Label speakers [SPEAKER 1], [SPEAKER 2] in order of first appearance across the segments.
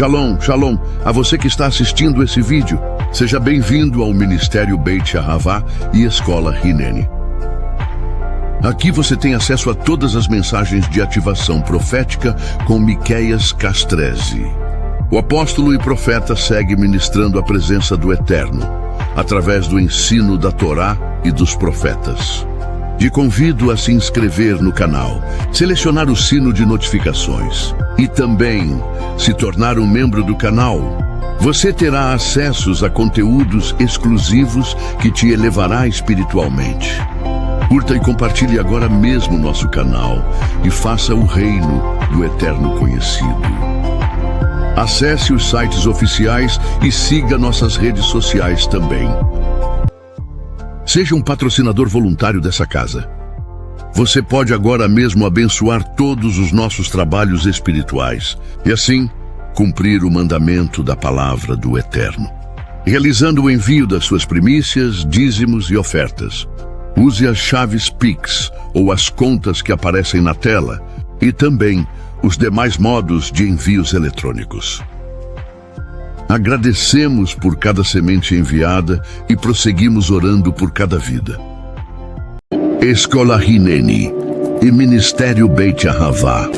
[SPEAKER 1] Shalom, shalom, a você que está assistindo esse vídeo. Seja bem-vindo ao Ministério Beit Ahavá e Escola Hineni. Aqui você tem acesso a todas as mensagens de ativação profética com Miqueias Castrezi. O apóstolo e profeta segue ministrando a presença do Eterno, através do ensino da Torá e dos profetas. Te convido a se inscrever no canal, selecionar o sino de notificações e também se tornar um membro do canal. Você terá acessos a conteúdos exclusivos que te elevará espiritualmente. Curta e compartilhe agora mesmo nosso canal e faça o reino do Eterno conhecido. Acesse os sites oficiais e siga nossas redes sociais também. Seja um patrocinador voluntário dessa casa. Você pode agora mesmo abençoar todos os nossos trabalhos espirituais e assim cumprir o mandamento da palavra do Eterno, realizando o envio das suas primícias, dízimos e ofertas. Use as chaves Pix ou as contas que aparecem na tela e também os demais modos de envios eletrônicos. Agradecemos por cada semente enviada e prosseguimos orando por cada vida. Escola Hineni e Ministério Beit Ahavá.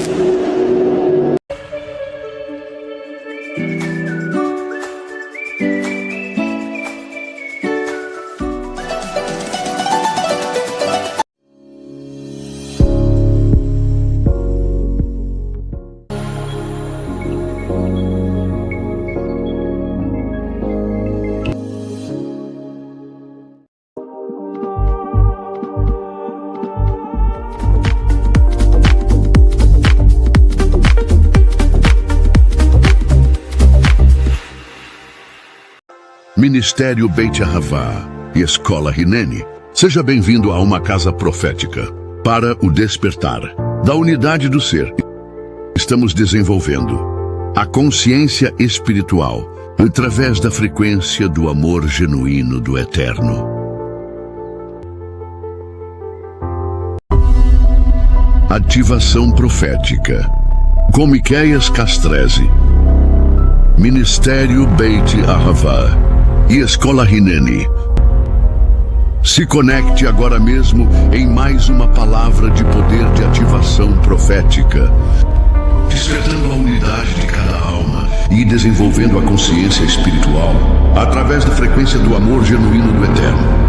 [SPEAKER 1] Ministério Beit Ahavá e Escola Hineni. Seja bem-vindo a uma casa profética para o despertar da unidade do ser. Estamos desenvolvendo a consciência espiritual através da frequência do amor genuíno do Eterno. Ativação profética com Miqueias Castrezi. Ministério Beit Ahavá e Escola Hineni. Se conecte agora mesmo em mais uma palavra de poder de ativação profética, despertando a unidade de cada alma e desenvolvendo a consciência espiritual através da frequência do amor genuíno do Eterno.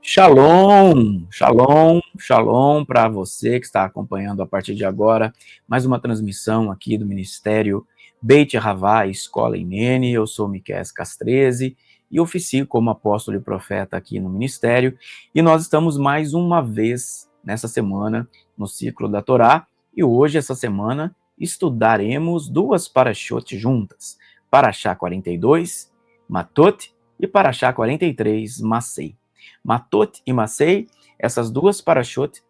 [SPEAKER 2] Shalom, shalom, shalom para você que está acompanhando a partir de agora mais uma transmissão aqui do Ministério Beit Ahavá, Escola Hineni. Eu sou Miqueias Castrezi e oficio como apóstolo e profeta aqui no Ministério. E nós estamos mais uma vez nessa semana no ciclo da Torá e hoje, essa semana, estudaremos duas parashot juntas. Parashá 42, Matot, e Parashá 43, Masei. Matot e Masei, essas duas parashot,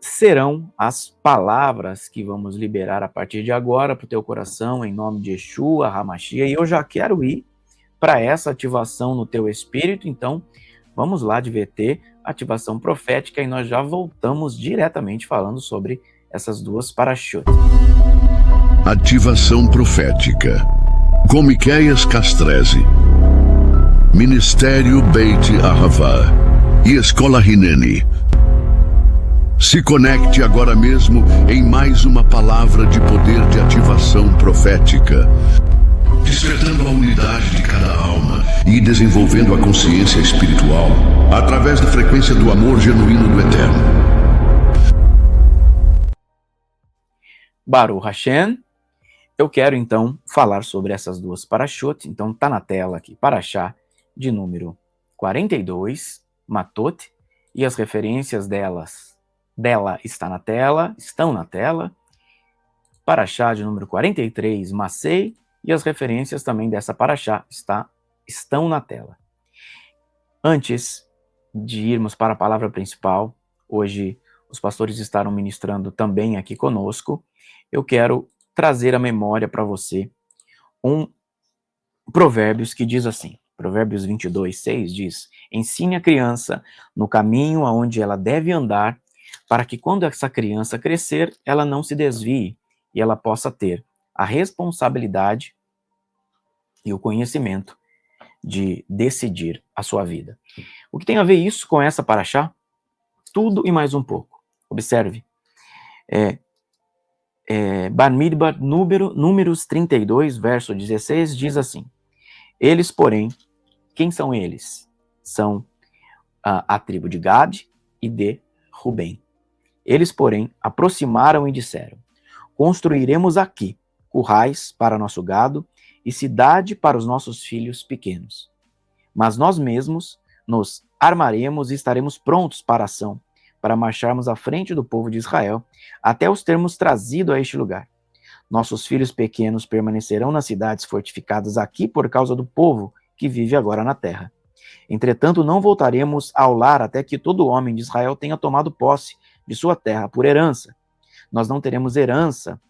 [SPEAKER 2] serão as palavras que vamos liberar a partir de agora para o teu coração, em nome de Yeshua, HaMashiach, e eu já quero ir para essa ativação no teu espírito, então vamos lá de VT, ativação profética, e nós já voltamos diretamente falando sobre essas duas parashot.
[SPEAKER 1] Ativação profética com Miqueias Castrezi. Ministério Beit Ahavá e Escola Hineni. Se conecte agora mesmo em mais uma palavra de poder de ativação profética, despertando a unidade de cada alma e desenvolvendo a consciência espiritual através da frequência do amor genuíno do Eterno.
[SPEAKER 2] Baruch Hashem. Eu quero então falar sobre essas duas parashot. Então tá na tela aqui, Parashá de número 42, Matot, e as referências dela estão na tela. Parashá de número 43, Masei, e as referências também dessa Parashá estão na tela. Antes de irmos para a palavra principal, hoje os pastores estarão ministrando também aqui conosco, eu quero trazer à memória para você um Provérbios que diz assim: Provérbios 22:6 diz: ensine a criança no caminho aonde ela deve andar, para que quando essa criança crescer, ela não se desvie e ela possa ter a responsabilidade e o conhecimento de decidir a sua vida. O que tem a ver isso com essa paraxá? Tudo e mais um pouco. Observe. Bamidbar, números 32, verso 16, diz assim: eles, porém, quem são eles? São a tribo de Gad e de Rubem. Eles, porém, aproximaram e disseram: construiremos aqui currais para nosso gado e cidade para os nossos filhos pequenos. Mas nós mesmos nos armaremos e estaremos prontos para a ação, para marcharmos à frente do povo de Israel, até os termos trazido a este lugar. Nossos filhos pequenos permanecerão nas cidades fortificadas aqui por causa do povo que vive agora na terra. Entretanto, não voltaremos ao lar até que todo homem de Israel tenha tomado posse de sua terra por herança. Nós não teremos herança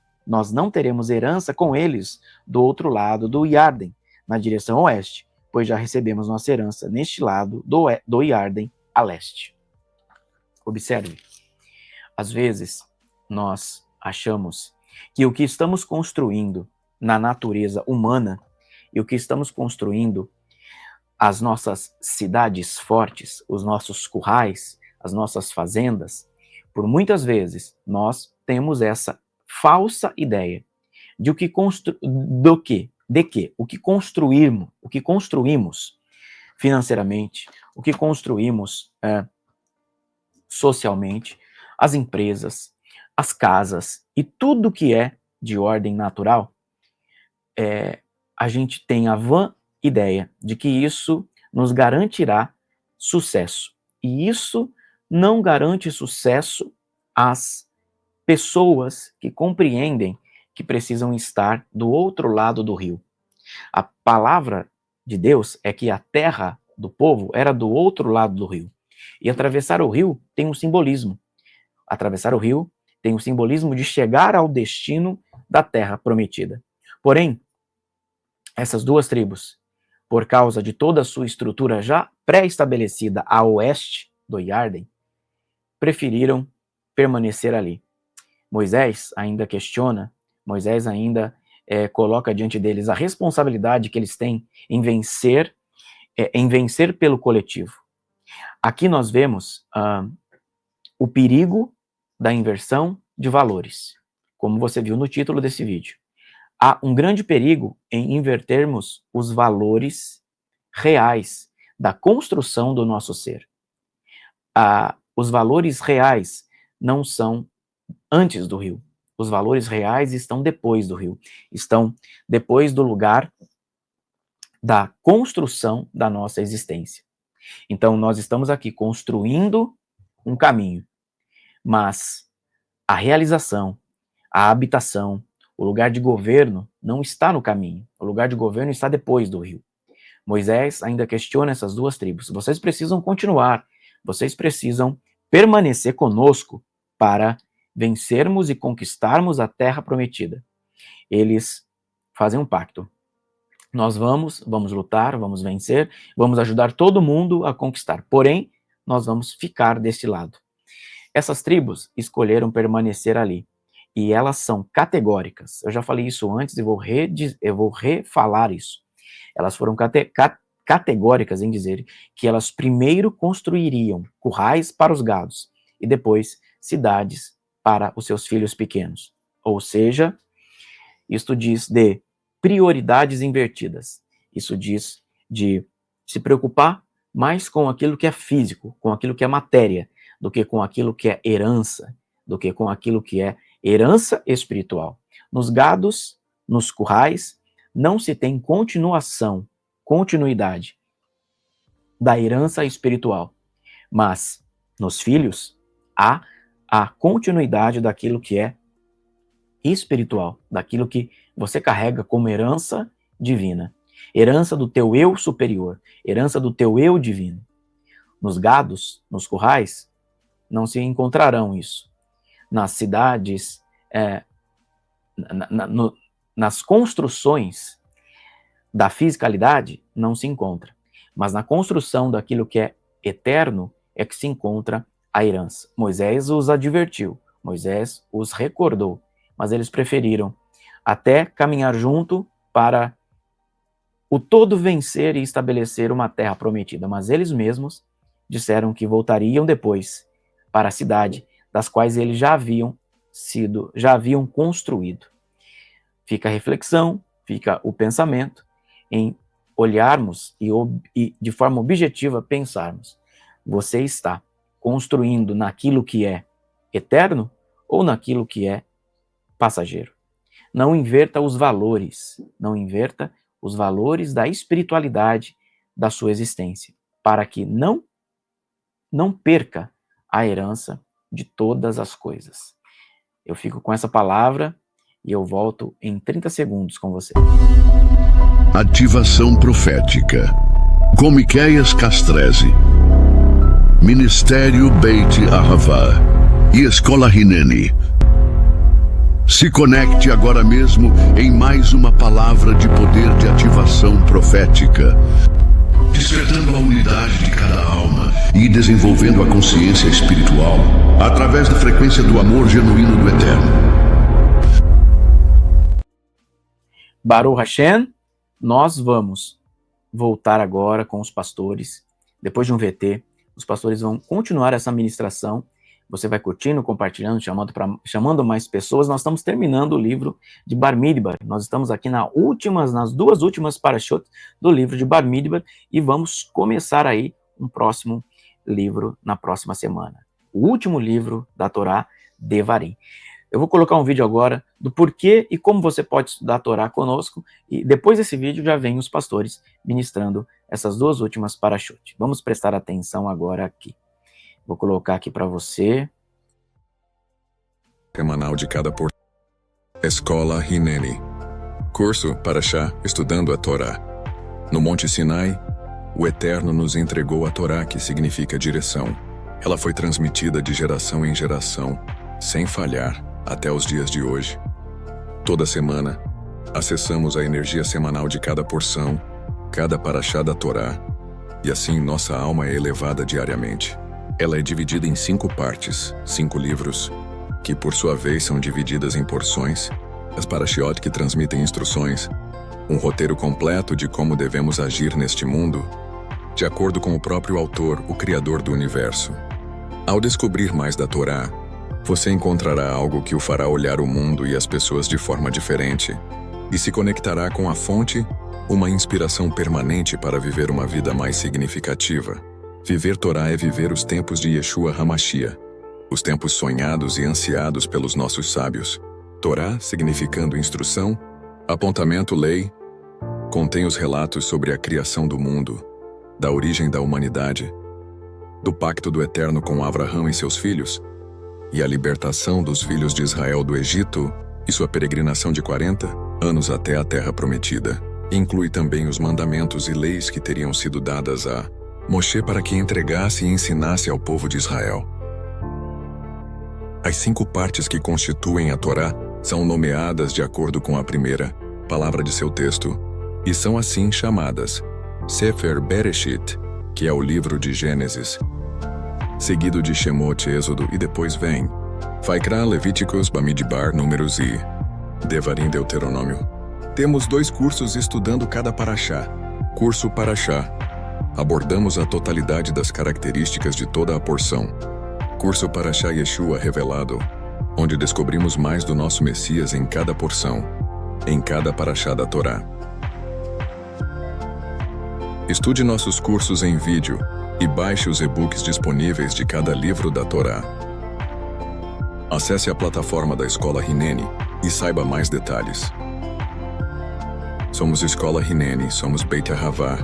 [SPEAKER 2] com eles do outro lado do Iarden, na direção oeste, pois já recebemos nossa herança neste lado do Iarden a leste. Observe, às vezes nós achamos que o que estamos construindo na natureza humana e o que estamos construindo as nossas cidades fortes, os nossos currais, as nossas fazendas, por muitas vezes nós temos essa falsa ideia de o que construímos financeiramente, o que construímos socialmente, as empresas, as casas e tudo que é de ordem natural, a gente tem a vã ideia de que isso nos garantirá sucesso. E isso não garante sucesso às pessoas que compreendem que precisam estar do outro lado do rio. A palavra de Deus é que a terra do povo era do outro lado do rio. E atravessar o rio tem um simbolismo. Atravessar o rio tem o simbolismo de chegar ao destino da terra prometida. Porém, essas duas tribos, por causa de toda a sua estrutura já pré-estabelecida a oeste do Iarden, preferiram permanecer ali. Moisés ainda questiona, Moisés ainda coloca diante deles a responsabilidade que eles têm em vencer pelo coletivo. Aqui nós vemos o perigo da inversão de valores, como você viu no título desse vídeo. Há um grande perigo em invertermos os valores reais da construção do nosso ser. Os valores reais não são antes do rio. Os valores reais estão depois do rio. Estão depois do lugar da construção da nossa existência. Então, nós estamos aqui construindo um caminho, mas a realização, a habitação, o lugar de governo não está no caminho. O lugar de governo está depois do rio. Moisés ainda questiona essas duas tribos. Vocês precisam continuar. Vocês precisam permanecer conosco para vencermos e conquistarmos a terra prometida. Eles fazem um pacto. Nós vamos lutar, vamos vencer, vamos ajudar todo mundo a conquistar. Porém, nós vamos ficar deste lado. Essas tribos escolheram permanecer ali. E elas são categóricas. Eu já falei isso antes e eu vou refalar isso. Elas foram categóricas em dizer que elas primeiro construiriam currais para os gados e depois cidades para os seus filhos pequenos. Ou seja, isto diz de prioridades invertidas. Isso diz de se preocupar mais com aquilo que é físico, com aquilo que é matéria, do que com aquilo que é herança, do que com aquilo que é herança espiritual. Nos gados, nos currais, não se tem continuidade da herança espiritual. Mas nos filhos, há a continuidade daquilo que é espiritual, daquilo que você carrega como herança divina. Herança do teu eu superior, herança do teu eu divino. Nos gados, nos currais, não se encontrarão isso. Nas cidades, nas construções da fisicalidade, não se encontra. Mas na construção daquilo que é eterno é que se encontra a herança. Moisés os advertiu, Moisés os recordou, mas eles preferiram até caminhar junto para o todo vencer e estabelecer uma terra prometida. Mas eles mesmos disseram que voltariam depois para a cidade das quais eles já haviam construído. Fica a reflexão, fica o pensamento em olharmos e de forma objetiva pensarmos: você está construindo naquilo que é eterno ou naquilo que é passageiro? Não inverta os valores, não inverta os valores da espiritualidade da sua existência, para que não perca a herança de todas as coisas. Eu fico com essa palavra e eu volto em 30 segundos com você.
[SPEAKER 1] Ativação profética. Com Miqueias Castrese, Ministério Beit Ahavá e Escola Hineni. Se conecte agora mesmo em mais uma palavra de poder de ativação profética, despertando a unidade de cada alma e desenvolvendo a consciência espiritual através da frequência do amor genuíno do Eterno.
[SPEAKER 2] Baruch Hashem, nós vamos voltar agora com os pastores. Depois de um VT, os pastores vão continuar essa ministração. Você vai curtindo, compartilhando, chamando mais pessoas. Nós estamos terminando o livro de Bar Midbar. Nós estamos aqui nas duas últimas parashot do livro de Bar Midbar e vamos começar aí um próximo livro na próxima semana. O último livro da Torá, Devarim. Eu vou colocar um vídeo agora do porquê e como você pode estudar a Torá conosco, e depois desse vídeo já vem os pastores ministrando essas duas últimas parashot. Vamos prestar atenção agora aqui. Vou colocar aqui para você.
[SPEAKER 3] Semanal de cada porção. Escola Hineni. Curso Parashá Estudando a Torá. No Monte Sinai, o Eterno nos entregou a Torá, que significa direção. Ela foi transmitida de geração em geração, sem falhar, até os dias de hoje. Toda semana, acessamos a energia semanal de cada porção, cada Parashá da Torá, e assim nossa alma é elevada diariamente. Ela é dividida em 5 partes, 5 livros, que por sua vez são divididas em porções, as parashiot que transmitem instruções, um roteiro completo de como devemos agir neste mundo, de acordo com o próprio autor, o Criador do Universo. Ao descobrir mais da Torá, você encontrará algo que o fará olhar o mundo e as pessoas de forma diferente, e se conectará com a fonte, uma inspiração permanente para viver uma vida mais significativa. Viver Torá é viver os tempos de Yeshua HaMashiach, os tempos sonhados e ansiados pelos nossos sábios. Torá, significando instrução, apontamento, lei, contém os relatos sobre a criação do mundo, da origem da humanidade, do pacto do Eterno com Abraão e seus filhos, e a libertação dos filhos de Israel do Egito e sua peregrinação de 40 anos até a Terra Prometida. Inclui também os mandamentos e leis que teriam sido dadas a Moshe para que entregasse e ensinasse ao povo de Israel. As 5 partes que constituem a Torá são nomeadas de acordo com a primeira palavra de seu texto, e são assim chamadas Sefer Bereshit, que é o livro de Gênesis, seguido de Shemot, Êxodo, e depois vem Vaikra, Levíticos, Bamidbar, Números e Devarim, Deuteronômio. Temos 2 cursos estudando cada parashá. Curso Parashá. Abordamos a totalidade das características de toda a porção. Curso Parashá Yeshua Revelado, onde descobrimos mais do nosso Messias em cada porção, em cada parashá da Torá. Estude nossos cursos em vídeo e baixe os e-books disponíveis de cada livro da Torá. Acesse a plataforma da Escola Hineni e saiba mais detalhes. Somos Escola Hineni, somos Beit Ahavá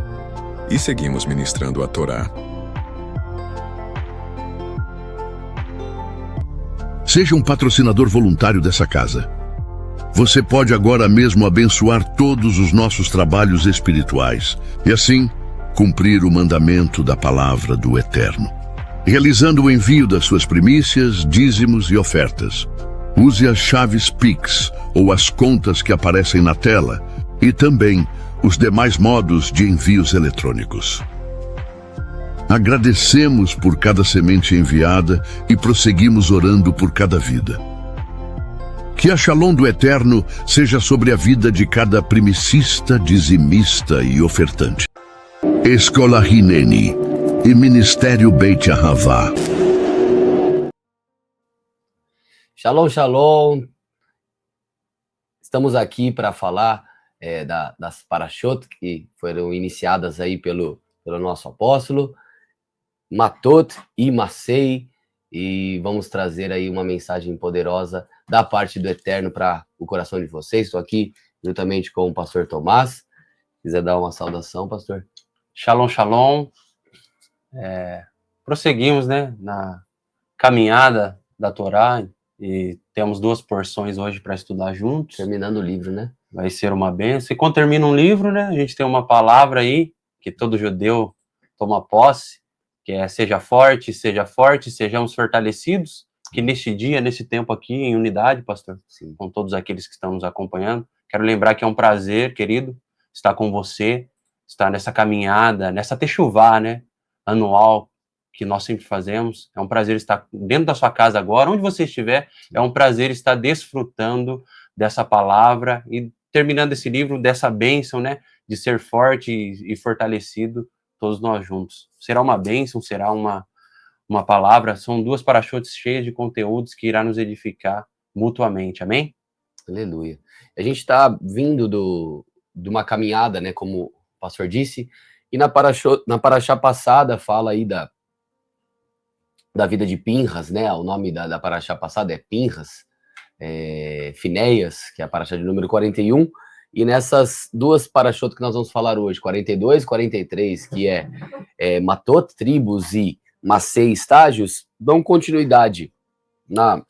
[SPEAKER 3] e seguimos ministrando a Torá.
[SPEAKER 1] Seja um patrocinador voluntário dessa casa. Você pode agora mesmo abençoar todos os nossos trabalhos espirituais e assim cumprir o mandamento da palavra do Eterno, realizando o envio das suas primícias, dízimos e ofertas. Use as chaves Pix ou as contas que aparecem na tela e também os demais modos de envios eletrônicos. Agradecemos por cada semente enviada e prosseguimos orando por cada vida. Que a Shalom do Eterno seja sobre a vida de cada primicista, dizimista e ofertante. Escola Hineni e Ministério Beit Ahavá.
[SPEAKER 4] Shalom, shalom. Estamos aqui para falar das parashot que foram iniciadas aí pelo nosso apóstolo, Matot e Masei, e vamos trazer aí uma mensagem poderosa da parte do Eterno para o coração de vocês. Estou aqui juntamente com o pastor Tomás. Quiser dar uma saudação, pastor?
[SPEAKER 5] Shalom, shalom. Prosseguimos, né, na caminhada da Torá, e temos 2 porções hoje para estudar juntos.
[SPEAKER 4] Terminando o livro, né?
[SPEAKER 5] Vai ser uma bênção. E quando termina um livro, né, a gente tem uma palavra aí, que todo judeu toma posse, que é seja forte, sejamos fortalecidos, que neste dia, nesse tempo aqui, em unidade, pastor,
[SPEAKER 4] Sim.
[SPEAKER 5] com todos aqueles que estão nos acompanhando, quero lembrar que é um prazer, querido, estar com você, estar nessa caminhada, nessa techuvá, né, anual, que nós sempre fazemos. É um prazer estar dentro da sua casa agora, onde você estiver, é um prazer estar desfrutando dessa palavra e terminando esse livro, dessa bênção, né, de ser forte e fortalecido, todos nós juntos. Será uma bênção, será uma palavra, são 2 parashotes cheias de conteúdos que irá nos edificar mutuamente, amém?
[SPEAKER 4] Aleluia. A gente está vindo de uma caminhada, né, como o pastor disse, e na parashá passada fala aí da vida de Pinhas, né, o nome da parashá passada é Pinhas, Finéias, que é a parashá de número 41, e nessas 2 parashot que nós vamos falar hoje, 42 e 43, que é Matot, tribos, e Masei, estágios, dão continuidade, na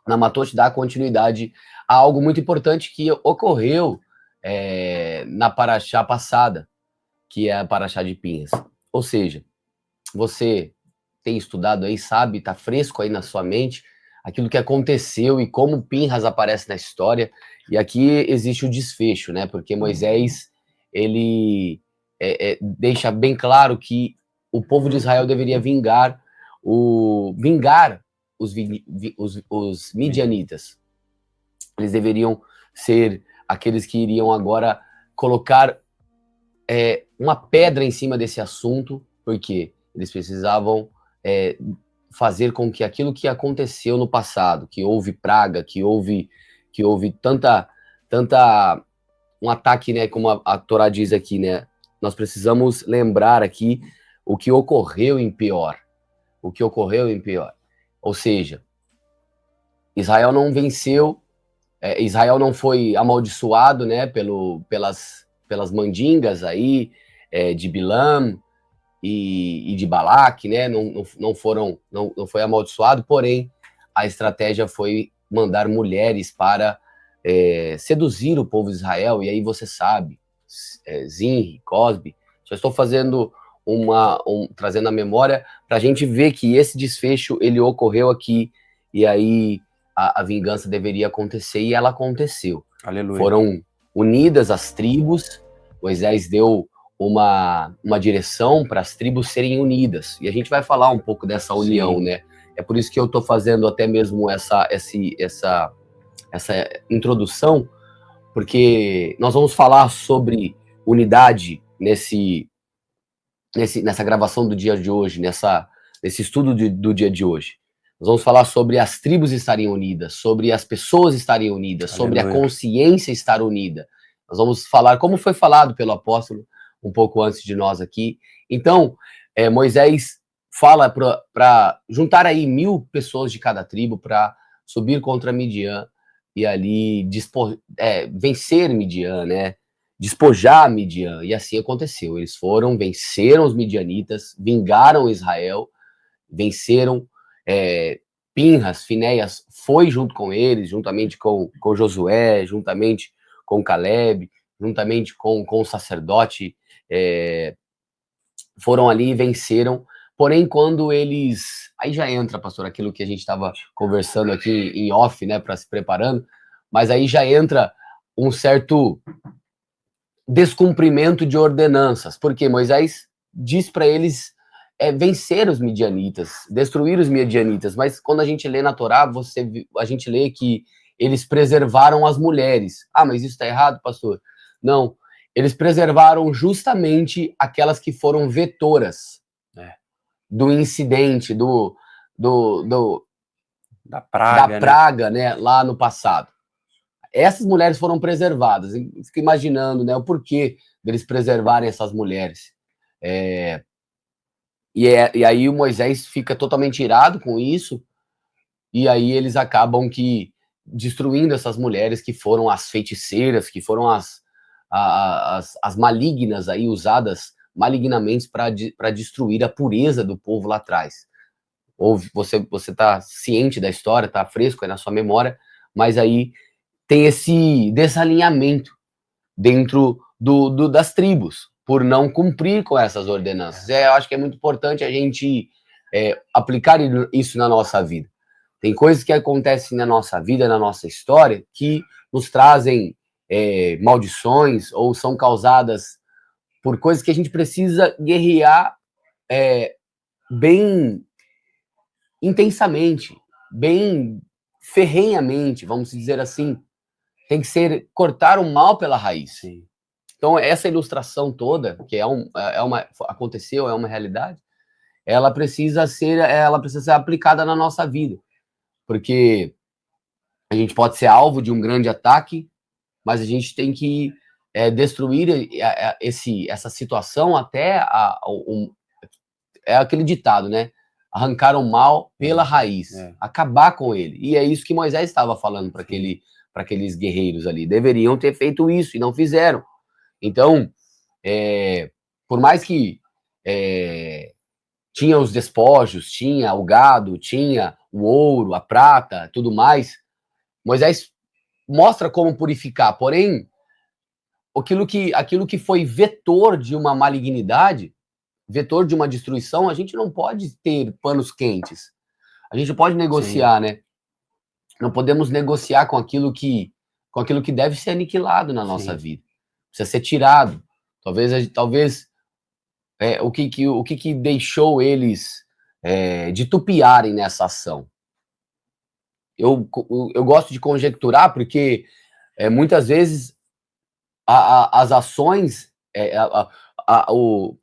[SPEAKER 4] Matot dá continuidade a algo muito importante que ocorreu na parashá passada, que é a parashá de Pinhas. Ou seja, você tem estudado aí, sabe, tá fresco aí na sua mente, aquilo que aconteceu e como Pinhas aparece na história. E aqui existe o desfecho, né? Porque Moisés, ele deixa bem claro que o povo de Israel deveria vingar os midianitas. Eles deveriam ser aqueles que iriam agora colocar uma pedra em cima desse assunto, porque eles precisavam fazer com que aquilo que aconteceu no passado, que houve praga, que houve tanta um ataque, né, como a Torá diz aqui, né, nós precisamos lembrar aqui o que ocorreu em pior, ou seja, Israel não venceu, Israel não foi amaldiçoado, né, pelas mandingas aí, de Bilam e de Balaque, né, não foi amaldiçoado, porém, a estratégia foi mandar mulheres para seduzir o povo de Israel, e aí você sabe, Zinri, Cosbi, só estou fazendo trazendo a memória para a gente ver que esse desfecho, ele ocorreu aqui, e aí a vingança deveria acontecer, e ela aconteceu.
[SPEAKER 5] Aleluia.
[SPEAKER 4] Foram unidas as tribos, Moisés deu uma direção para as tribos serem unidas, e a gente vai falar um pouco dessa união,
[SPEAKER 5] Sim.
[SPEAKER 4] né? É por isso que eu estou fazendo até mesmo essa introdução, porque nós vamos falar sobre unidade nessa gravação do dia de hoje, nesse estudo do dia de hoje. Nós vamos falar sobre as tribos estarem unidas, sobre as pessoas estarem unidas,
[SPEAKER 5] Aleluia.
[SPEAKER 4] sobre a consciência estar unida. Nós vamos falar como foi falado pelo apóstolo um pouco antes de nós aqui. Então, Moisés fala para juntar aí 1000 pessoas de cada tribo para subir contra Midian e ali vencer Midian, né? Despojar Midian. E assim aconteceu. Eles venceram os midianitas, vingaram Israel, venceram Pinhas, Finéias foi junto com eles, juntamente com Josué, juntamente com Caleb, juntamente com o sacerdote, foram ali e venceram. Porém, quando eles... Aí já entra, pastor, aquilo que a gente estava conversando aqui em off, né, para se preparando, mas aí já entra um certo descumprimento de ordenanças, porque Moisés diz para eles vencer os midianitas, destruir os midianitas. Mas quando a gente lê na Torá, a gente lê que eles preservaram as mulheres. Ah, mas isso está errado, pastor? Não, eles preservaram justamente aquelas que foram vetoras do incidente,
[SPEAKER 5] da praga,
[SPEAKER 4] né, lá no passado. Essas mulheres foram preservadas. Fico imaginando, né, o porquê deles preservarem essas mulheres. E aí o Moisés fica totalmente irado com isso, e aí eles acabam destruindo essas mulheres que foram as feiticeiras, que foram as malignas aí, usadas malignamente para destruir a pureza do povo lá atrás. Ou você está ciente da história, está fresco aí na sua memória, mas aí tem esse desalinhamento dentro das tribos, por não cumprir com essas ordenanças. Eu acho que é muito importante a gente aplicar isso na nossa vida. Tem coisas que acontecem na nossa vida, na nossa história, que nos trazem maldições ou são causadas por coisas que a gente precisa guerrear bem intensamente, bem ferrenhamente, vamos dizer assim. Tem que ser cortar o mal pela raiz.
[SPEAKER 5] Sim.
[SPEAKER 4] Então, essa ilustração toda, que aconteceu, é uma realidade, ela precisa ser aplicada na nossa vida. Porque a gente pode ser alvo de um grande ataque, mas a gente tem que destruir essa situação até é aquele ditado, né? Arrancar o mal pela raiz, acabar com ele. E é isso que Moisés estava falando para aqueles guerreiros ali. Deveriam ter feito isso e não fizeram. Então, por mais que tinha os despojos, tinha o gado, tinha o ouro, a prata, tudo mais, Moisés mostra como purificar. Porém, aquilo que foi vetor de uma malignidade, vetor de uma destruição, a gente não pode ter panos quentes. A gente pode negociar, né? Não podemos negociar com aquilo que deve ser aniquilado na nossa vida. Precisa ser tirado. Talvez o que deixou eles de tupiarem nessa ação. Eu gosto de conjecturar porque muitas vezes as ações, o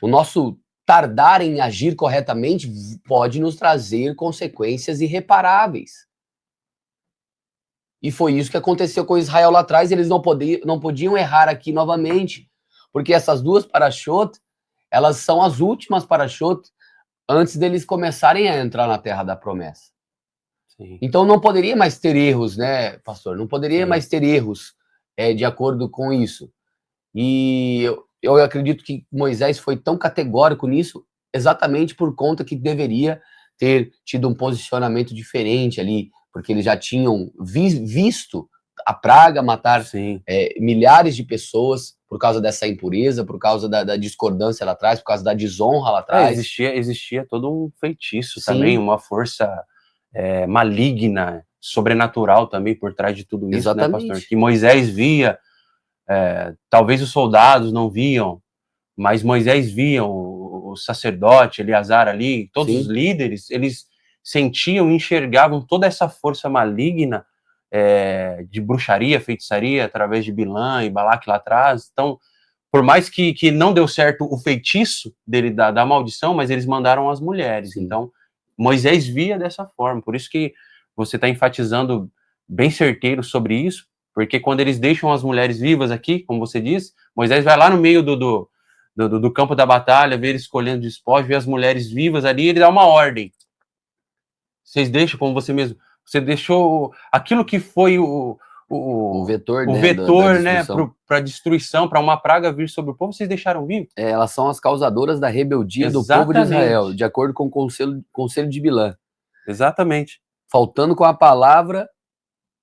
[SPEAKER 4] nosso tardar em agir corretamente pode nos trazer consequências irreparáveis. E foi isso que aconteceu com Israel lá atrás. Eles não podiam errar aqui novamente, porque essas duas parashot, elas são as últimas parashot antes deles começarem a entrar na Terra da Promessa. Sim. Então não poderia mais ter erros, né, pastor? Não poderia mais ter erros de acordo com isso. E eu acredito que Moisés foi tão categórico nisso exatamente por conta que deveria ter tido um posicionamento diferente ali, porque eles já tinham visto a praga matar milhares de pessoas por causa dessa impureza, por causa da discordância lá atrás, por causa da desonra lá atrás.
[SPEAKER 5] Existia todo um feitiço também, uma força maligna, sobrenatural também por trás de tudo isso, né, pastor? Que Moisés via, talvez os soldados não viam, mas Moisés via, o sacerdote, Eleazar ali, todos os líderes, eles sentiam e enxergavam toda essa força maligna de bruxaria, feitiçaria, através de Bilã e Balaque lá atrás. Então, por mais que não deu certo o feitiço dele da maldição, mas eles mandaram as mulheres. Sim. Então, Moisés via dessa forma. Por isso que você está enfatizando bem certeiro sobre isso, porque quando eles deixam as mulheres vivas aqui, como você diz, Moisés vai lá no meio do campo da batalha, vê eles escolhendo despojo, vê as mulheres vivas ali, e ele dá uma ordem. Vocês deixam, como você mesmo, você deixou aquilo que foi o
[SPEAKER 4] vetor,
[SPEAKER 5] né, para destruição, para uma praga vir sobre o povo, vocês deixaram vivo?
[SPEAKER 4] Elas são as causadoras da rebeldia do povo de Israel, de acordo com o conselho de Bilã.
[SPEAKER 5] Exatamente.
[SPEAKER 4] Faltando com a palavra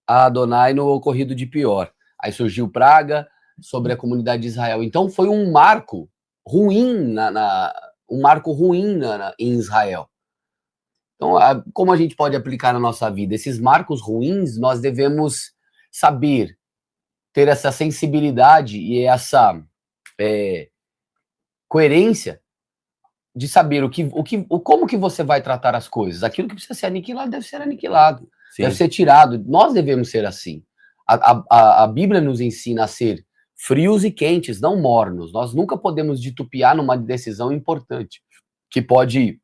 [SPEAKER 4] a Adonai no ocorrido de pior. Aí surgiu praga sobre a comunidade de Israel. Então foi um marco ruim em Israel. Então, como a gente pode aplicar na nossa vida? Esses marcos ruins, nós devemos saber, ter essa sensibilidade e essa coerência de saber como que você vai tratar as coisas. Aquilo que precisa ser aniquilado deve ser aniquilado,
[SPEAKER 5] Sim.
[SPEAKER 4] deve ser tirado. Nós devemos ser assim. A Bíblia nos ensina a ser frios e quentes, não mornos. Nós nunca podemos titubear numa decisão importante, que pode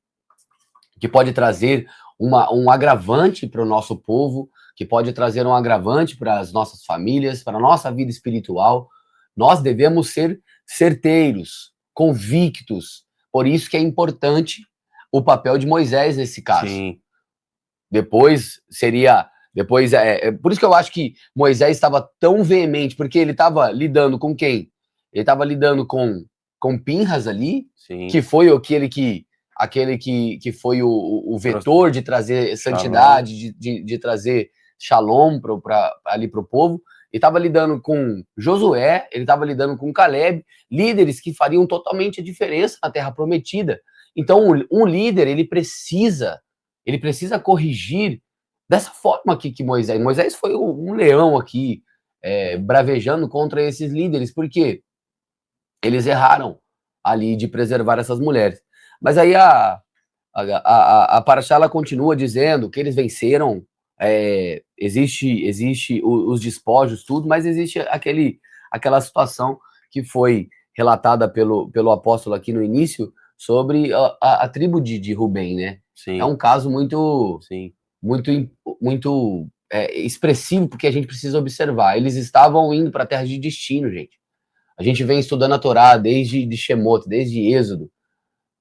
[SPEAKER 4] trazer um agravante para o nosso povo, que pode trazer um agravante para as nossas famílias, para a nossa vida espiritual. Nós devemos ser certeiros, convictos. Por isso que é importante o papel de Moisés nesse caso.
[SPEAKER 5] Sim.
[SPEAKER 4] Depois, por isso que eu acho que Moisés estava tão veemente, porque ele estava lidando com quem? Ele estava lidando com Pinhas ali,
[SPEAKER 5] Sim.
[SPEAKER 4] que foi aquele que foi o vetor de trazer santidade, de trazer shalom ali para o povo. Ele estava lidando com Josué, ele estava lidando com Caleb, líderes que fariam totalmente a diferença na Terra Prometida. Então, um líder, ele precisa corrigir dessa forma aqui que Moisés foi um leão aqui, bravejando contra esses líderes, porque eles erraram ali de preservar essas mulheres. Mas aí a Parashá, ela continua dizendo que eles venceram, existe os despojos, tudo, mas existe aquela situação que foi relatada pelo apóstolo aqui no início sobre a tribo de Rubem, né?
[SPEAKER 5] Sim.
[SPEAKER 4] É um caso muito,
[SPEAKER 5] Sim.
[SPEAKER 4] muito expressivo, porque a gente precisa observar. Eles estavam indo para a terra de destino, gente. A gente vem estudando a Torá desde Shemot, desde Êxodo,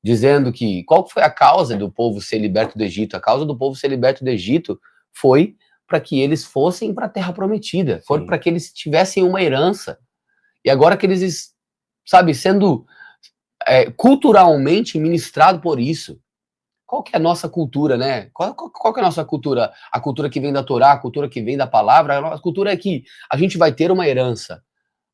[SPEAKER 4] dizendo que qual foi a causa do povo ser liberto do Egito? A causa do povo ser liberto do Egito foi para que eles fossem para a Terra Prometida, foi para que eles tivessem uma herança. E agora que eles, sabe, sendo culturalmente ministrado por isso. Qual que é a nossa cultura, né? Qual que é a nossa cultura? A cultura que vem da Torá, a cultura que vem da palavra, a cultura é que a gente vai ter uma herança,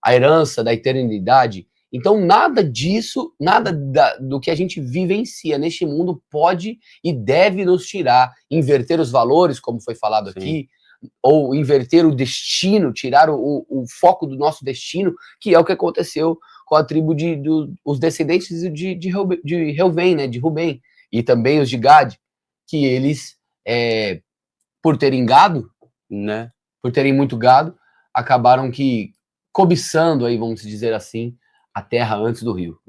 [SPEAKER 4] a herança da eternidade. Então, nada disso, nada do que a gente vivencia neste mundo pode e deve nos tirar, inverter os valores, como foi falado aqui, ou inverter o destino, tirar o foco do nosso destino, que é o que aconteceu com a tribo os descendentes de Reuven, né, de Rubem, e também os de Gad, que eles, por terem gado,
[SPEAKER 5] né,
[SPEAKER 4] por terem muito gado, acabaram que cobiçando, aí vamos dizer assim, a terra antes do rio.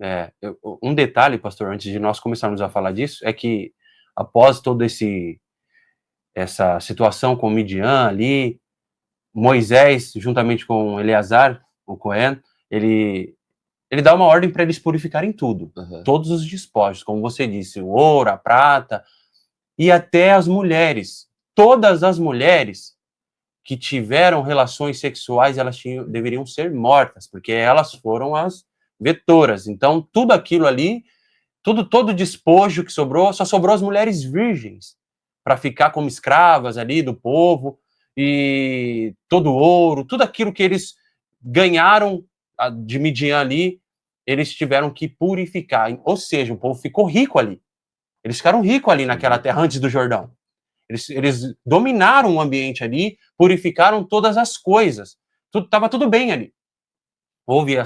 [SPEAKER 5] Um detalhe, pastor, antes de nós começarmos a falar disso, é que após todo essa situação com Midian ali, Moisés, juntamente com Eleazar, o Cohen, ele dá uma ordem para eles purificarem tudo, todos os despojos, como você disse, o ouro, a prata, e até as mulheres. Todas as mulheres que tiveram relações sexuais, elas deveriam ser mortas, porque elas foram as vetoras. Então, tudo aquilo ali, todo despojo que sobrou, só sobrou as mulheres virgens, para ficar como escravas ali do povo, e todo o ouro, tudo aquilo que eles ganharam de Midian ali, eles tiveram que purificar. Ou seja, o povo ficou rico ali. Eles ficaram ricos ali naquela terra antes do Jordão. Eles dominaram o ambiente ali, purificaram todas as coisas. Estava tudo bem ali. Houve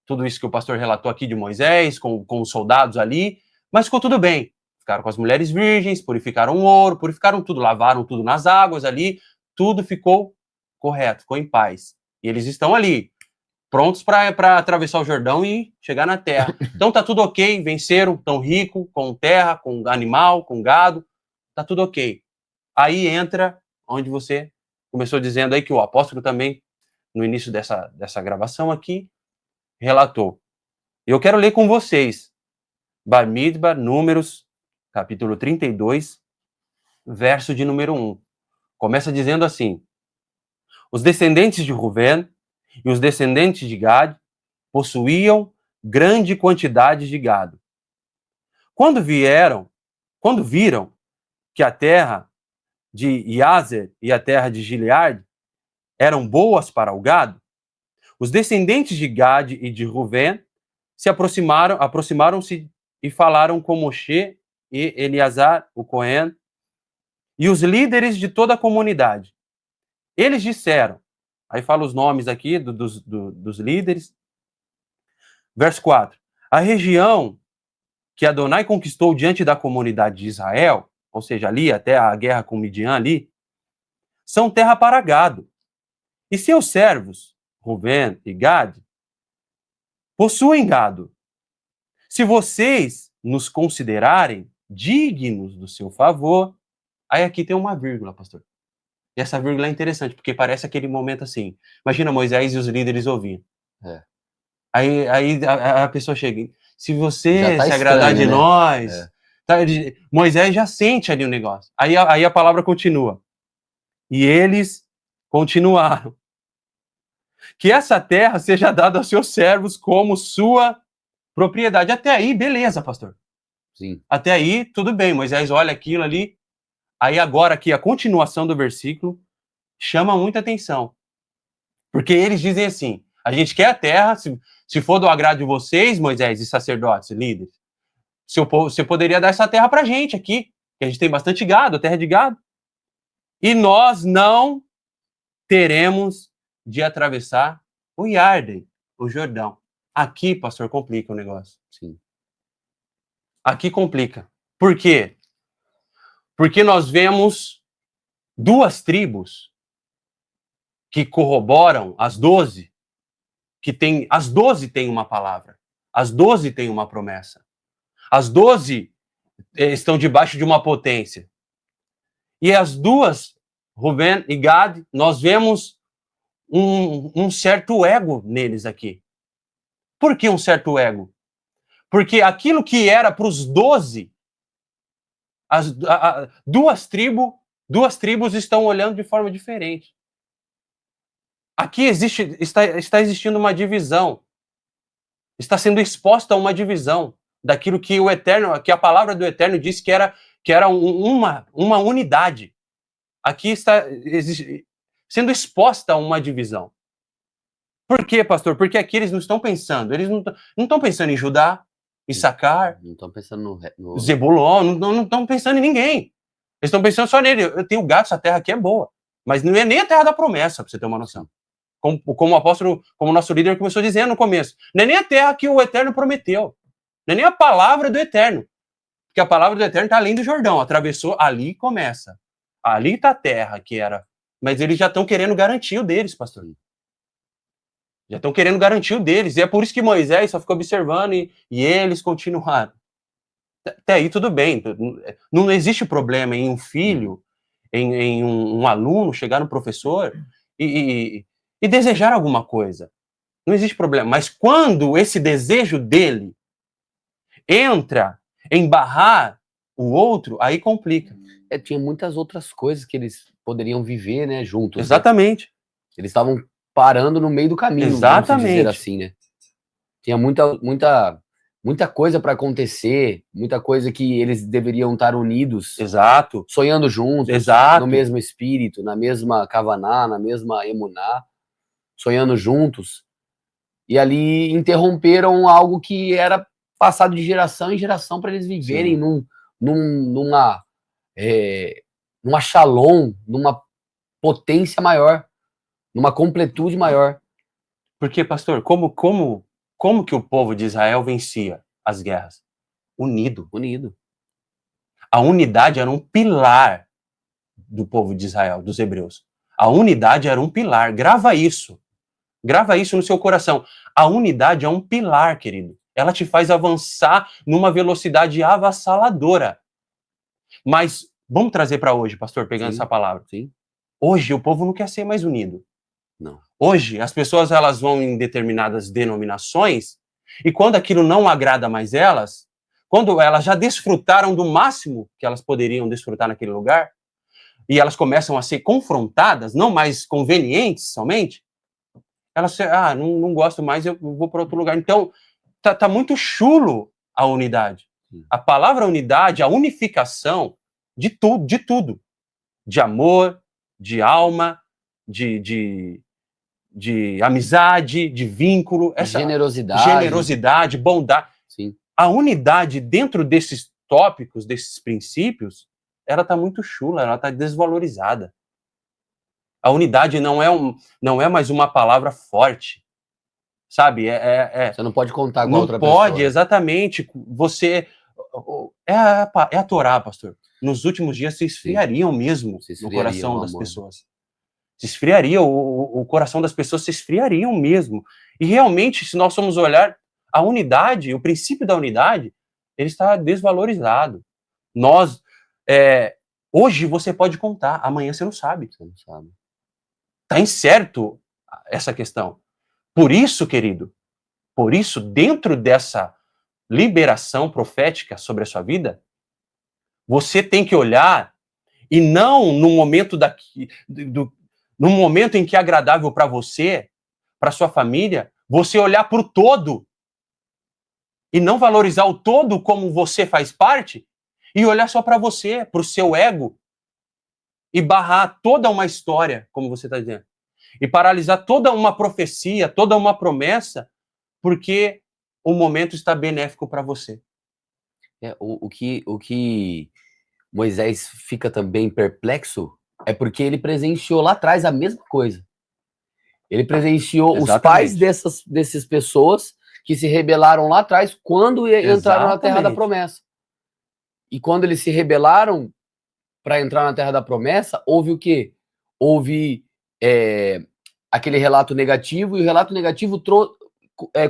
[SPEAKER 5] tudo isso que o pastor relatou aqui de Moisés, com os soldados ali, mas ficou tudo bem. Ficaram com as mulheres virgens, purificaram o ouro, purificaram tudo, lavaram tudo nas águas ali, tudo ficou correto, ficou em paz. E eles estão ali, prontos para atravessar o Jordão e chegar na terra. Então tá tudo ok, venceram, tão rico, com terra, com animal, com gado, tá tudo ok. Aí entra onde você começou dizendo aí que o apóstolo também, no início dessa gravação aqui, relatou. Eu quero ler com vocês, Bamidbar, Números, capítulo 32, verso de número 1. Começa dizendo assim: os descendentes de Ruben e os descendentes de Gad possuíam grande quantidade de gado. Quando viram que a terra de Iazer e a terra de Gileade eram boas para o gado, os descendentes de Gad e de Ruben se aproximaram-se e falaram com Moshe e Eleazar, o Cohen, e os líderes de toda a comunidade. Eles disseram, aí fala os nomes aqui dos líderes, verso 4, a região que Adonai conquistou diante da comunidade de Israel, ou seja, ali até a guerra com Midian ali, são terra para gado. E seus servos, Rubén e Gad, possuem gado. Se vocês nos considerarem dignos do seu favor, aí aqui tem uma vírgula, pastor. E essa vírgula é interessante, porque parece aquele momento assim, imagina Moisés e os líderes ouvindo.
[SPEAKER 4] É.
[SPEAKER 5] Aí a pessoa chega, se você
[SPEAKER 4] tá
[SPEAKER 5] se agradar de
[SPEAKER 4] estranho, né?
[SPEAKER 5] nós, Moisés já sente ali o negócio. Aí a palavra continua. E eles continuaram. Que essa terra seja dada aos seus servos como sua propriedade. Até aí, beleza, pastor.
[SPEAKER 4] Sim.
[SPEAKER 5] Até aí, tudo bem. Moisés olha aquilo ali. Aí agora aqui, a continuação do versículo chama muita atenção. Porque eles dizem assim, a gente quer a terra, se for do agrado de vocês, Moisés e sacerdotes, líderes, você poderia dar essa terra pra gente aqui, que a gente tem bastante gado, terra de gado. E nós não teremos de atravessar o Iarden, o Jordão. Aqui, pastor, complica o negócio.
[SPEAKER 4] Sim.
[SPEAKER 5] Aqui complica. Por quê? Porque nós vemos duas tribos que corroboram as 12, as 12 têm uma palavra, as 12 têm uma promessa, as 12 estão debaixo de uma potência. E as duas, Rubén e Gad, nós vemos um certo ego neles aqui. Por que um certo ego? Porque aquilo que era para os 12, duas tribos estão olhando de forma diferente. Aqui está existindo uma divisão. Está sendo exposta uma divisão daquilo que o Eterno, que a palavra do Eterno disse que era uma unidade. Aqui está sendo exposta a uma divisão. Por quê, pastor? Porque aqui eles não estão pensando. Eles não estão pensando em Judá, Issacar,
[SPEAKER 4] Não estão pensando no...
[SPEAKER 5] Zebulon, não estão pensando em ninguém. Eles estão pensando só nele. Eu tenho gato, essa terra aqui é boa. Mas não é nem a terra da promessa, para você ter uma noção. Como o apóstolo, como o nosso líder começou dizendo no começo. Não é nem a terra que o Eterno prometeu. Não é nem a palavra do Eterno. Porque a palavra do Eterno está além do Jordão. Atravessou, ali começa. Ali está a terra que era. Mas eles já estão querendo garantir o deles, pastor. Já estão querendo garantir o deles. E é por isso que Moisés só ficou observando e eles continuaram. Até aí tudo bem. Não existe problema em um filho, em um aluno chegar no professor e desejar alguma coisa. Não existe problema. Mas quando esse desejo dele entra em barrar o outro, aí complica.
[SPEAKER 4] Tinha muitas outras coisas que eles poderiam viver, né, juntos.
[SPEAKER 5] Exatamente.
[SPEAKER 4] Né? Eles estavam parando no meio do caminho,
[SPEAKER 5] exatamente,
[SPEAKER 4] vamos dizer assim, né? Tinha muita coisa para acontecer, muita coisa que eles deveriam estar unidos.
[SPEAKER 5] Exato.
[SPEAKER 4] Sonhando juntos.
[SPEAKER 5] Exato.
[SPEAKER 4] No mesmo espírito, na mesma Kavaná, na mesma Emuná, sonhando juntos. E ali interromperam algo que era passado de geração em geração para eles viverem numa shalom, numa potência maior, numa completude maior.
[SPEAKER 5] Porque, pastor, como que o povo de Israel vencia as guerras? Unido. A unidade era um pilar do povo de Israel, dos hebreus. A unidade era um pilar. Grava isso no seu coração. A unidade é um pilar, querido. Ela te faz avançar numa velocidade avassaladora. Mas vamos trazer para hoje, pastor, pegando essa palavra.
[SPEAKER 4] Sim.
[SPEAKER 5] Hoje o povo não quer ser mais unido.
[SPEAKER 4] Não.
[SPEAKER 5] Hoje as pessoas elas vão em determinadas denominações e quando aquilo não agrada mais elas, quando elas já desfrutaram do máximo que elas poderiam desfrutar naquele lugar e elas começam a ser confrontadas, não mais convenientes somente, elas não gosto mais, eu vou para outro lugar. Então tá muito chulo a unidade. A palavra unidade, a unificação de tudo, de amor, de alma, de amizade, de vínculo, essa generosidade, bondade.
[SPEAKER 4] Sim.
[SPEAKER 5] A unidade dentro desses tópicos, desses princípios, ela está muito chula, ela está desvalorizada. A unidade não é mais uma palavra forte, sabe?
[SPEAKER 4] Você não pode contar com a outra
[SPEAKER 5] pessoa. Não pode,
[SPEAKER 4] pessoa.
[SPEAKER 5] exatamente. Você, é a Torá, pastor. Nos últimos dias se esfriariam mesmo no coração das pessoas. Se esfriaria, o coração das pessoas se esfriariam mesmo. E realmente, se nós formos olhar, a unidade, o princípio da unidade, ele está desvalorizado. Hoje você pode contar, amanhã você não sabe. Você não sabe. Está incerto essa questão. Por isso, querido, dentro dessa liberação profética sobre a sua vida, você tem que olhar e não no momento no momento em que é agradável para você, para sua família, você olhar para o todo e não valorizar o todo como você faz parte e olhar só para você, para o seu ego e barrar toda uma história, como você está dizendo, e paralisar toda uma profecia, toda uma promessa, porque o momento está benéfico para você.
[SPEAKER 4] O que Moisés fica também perplexo é porque ele presenciou lá atrás a mesma coisa. Ele presenciou
[SPEAKER 5] Exatamente.
[SPEAKER 4] os pais dessas pessoas que se rebelaram lá atrás quando entraram na Terra da Promessa. E quando eles se rebelaram para entrar na Terra da Promessa, houve o quê? Houve aquele relato negativo, e o relato negativo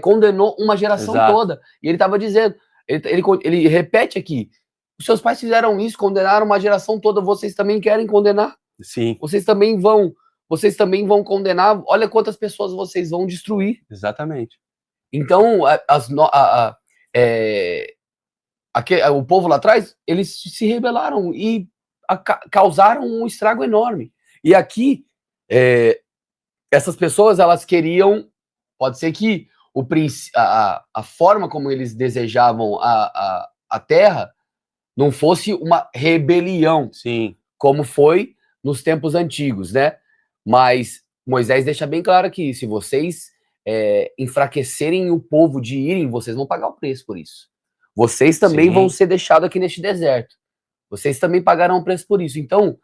[SPEAKER 4] condenou uma geração toda. E ele estava dizendo, ele repete aqui, os seus pais fizeram isso, condenaram uma geração toda, vocês também querem condenar?
[SPEAKER 5] Sim.
[SPEAKER 4] Vocês também vão condenar, olha quantas pessoas vocês vão destruir.
[SPEAKER 5] Exatamente.
[SPEAKER 4] Então, o povo lá atrás, eles se rebelaram e causaram um estrago enorme. E aqui, essas pessoas, elas queriam, pode ser que a forma como eles desejavam a terra não fosse uma rebelião,
[SPEAKER 5] sim,
[SPEAKER 4] como foi nos tempos antigos, né? Mas Moisés deixa bem claro aqui, se vocês enfraquecerem o povo de irem, vocês vão pagar o preço por isso. Vocês também vão ser deixados aqui neste deserto. Vocês também pagarão o preço por isso. Então,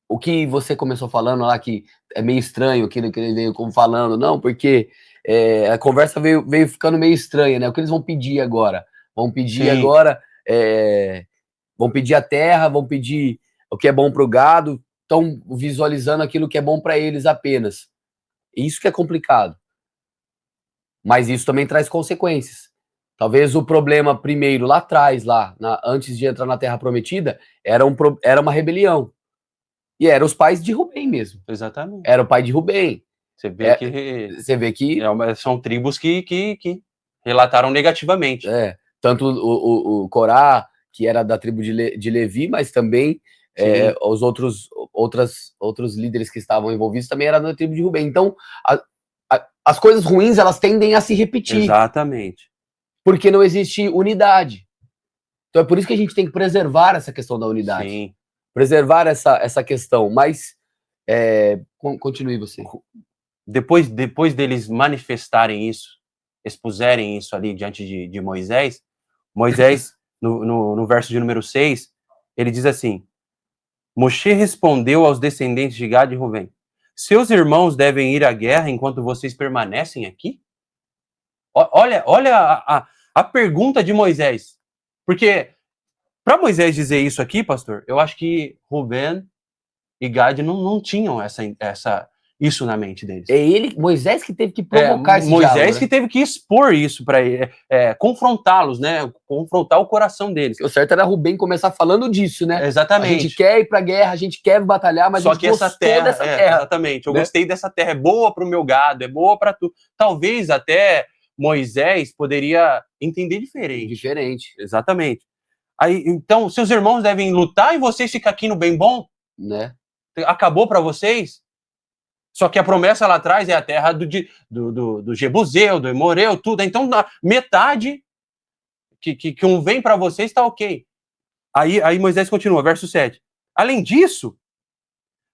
[SPEAKER 4] o que você começou falando lá, que é meio estranho, aquilo que ele veio como falando, não, porque a conversa veio ficando meio estranha, né? O que eles vão pedir agora? Vão pedir agora, vão pedir a terra, vão pedir o que é bom para o gado, estão visualizando aquilo que é bom para eles apenas. Isso que é complicado. Mas isso também traz consequências. Talvez o problema primeiro, lá atrás, antes de entrar na Terra Prometida, era uma rebelião. E eram os pais de Rubem mesmo.
[SPEAKER 5] Exatamente.
[SPEAKER 4] Era o pai de Rubem.
[SPEAKER 5] Você vê que são tribos que relataram negativamente.
[SPEAKER 4] Tanto o Corá, que era da tribo de Levi, mas também os outros líderes que estavam envolvidos também eram da tribo de Rubem. Então, as coisas ruins, elas tendem a se repetir.
[SPEAKER 5] Exatamente.
[SPEAKER 4] Porque não existe unidade. Então é por isso que a gente tem que preservar essa questão da unidade.
[SPEAKER 5] Sim.
[SPEAKER 4] Preservar essa questão. Mas, continue você.
[SPEAKER 5] Depois deles manifestarem isso, expuserem isso ali diante de Moisés, no verso de número 6, ele diz assim, Moshe respondeu aos descendentes de Gad e Ruvém, seus irmãos devem ir à guerra enquanto vocês permanecem aqui? Olha a pergunta de Moisés. Porque, para Moisés dizer isso aqui, pastor, eu acho que Rubem e Gad não tinham isso na mente deles.
[SPEAKER 4] É Moisés que teve que provocar esse
[SPEAKER 5] Moisés
[SPEAKER 4] diálogo, né?
[SPEAKER 5] que teve que expor isso para ele, confrontá-los, né? Confrontar o coração deles.
[SPEAKER 4] O certo era Rubem começar falando disso, né?
[SPEAKER 5] Exatamente.
[SPEAKER 4] A gente quer ir pra guerra, a gente quer batalhar, mas
[SPEAKER 5] só
[SPEAKER 4] a gente gostou dessa terra.
[SPEAKER 5] Exatamente. Eu gostei dessa terra, é boa para o meu gado, é boa para tu. Talvez até Moisés poderia entender diferente. Exatamente. Aí, então, seus irmãos devem lutar e vocês ficam aqui no bem bom?
[SPEAKER 4] Né?
[SPEAKER 5] Acabou para vocês? Só que a promessa lá atrás é a terra do Jebuseu, do Emoreu, tudo. Então, na metade que um vem para vocês está ok. Aí Moisés continua, verso 7. Além disso,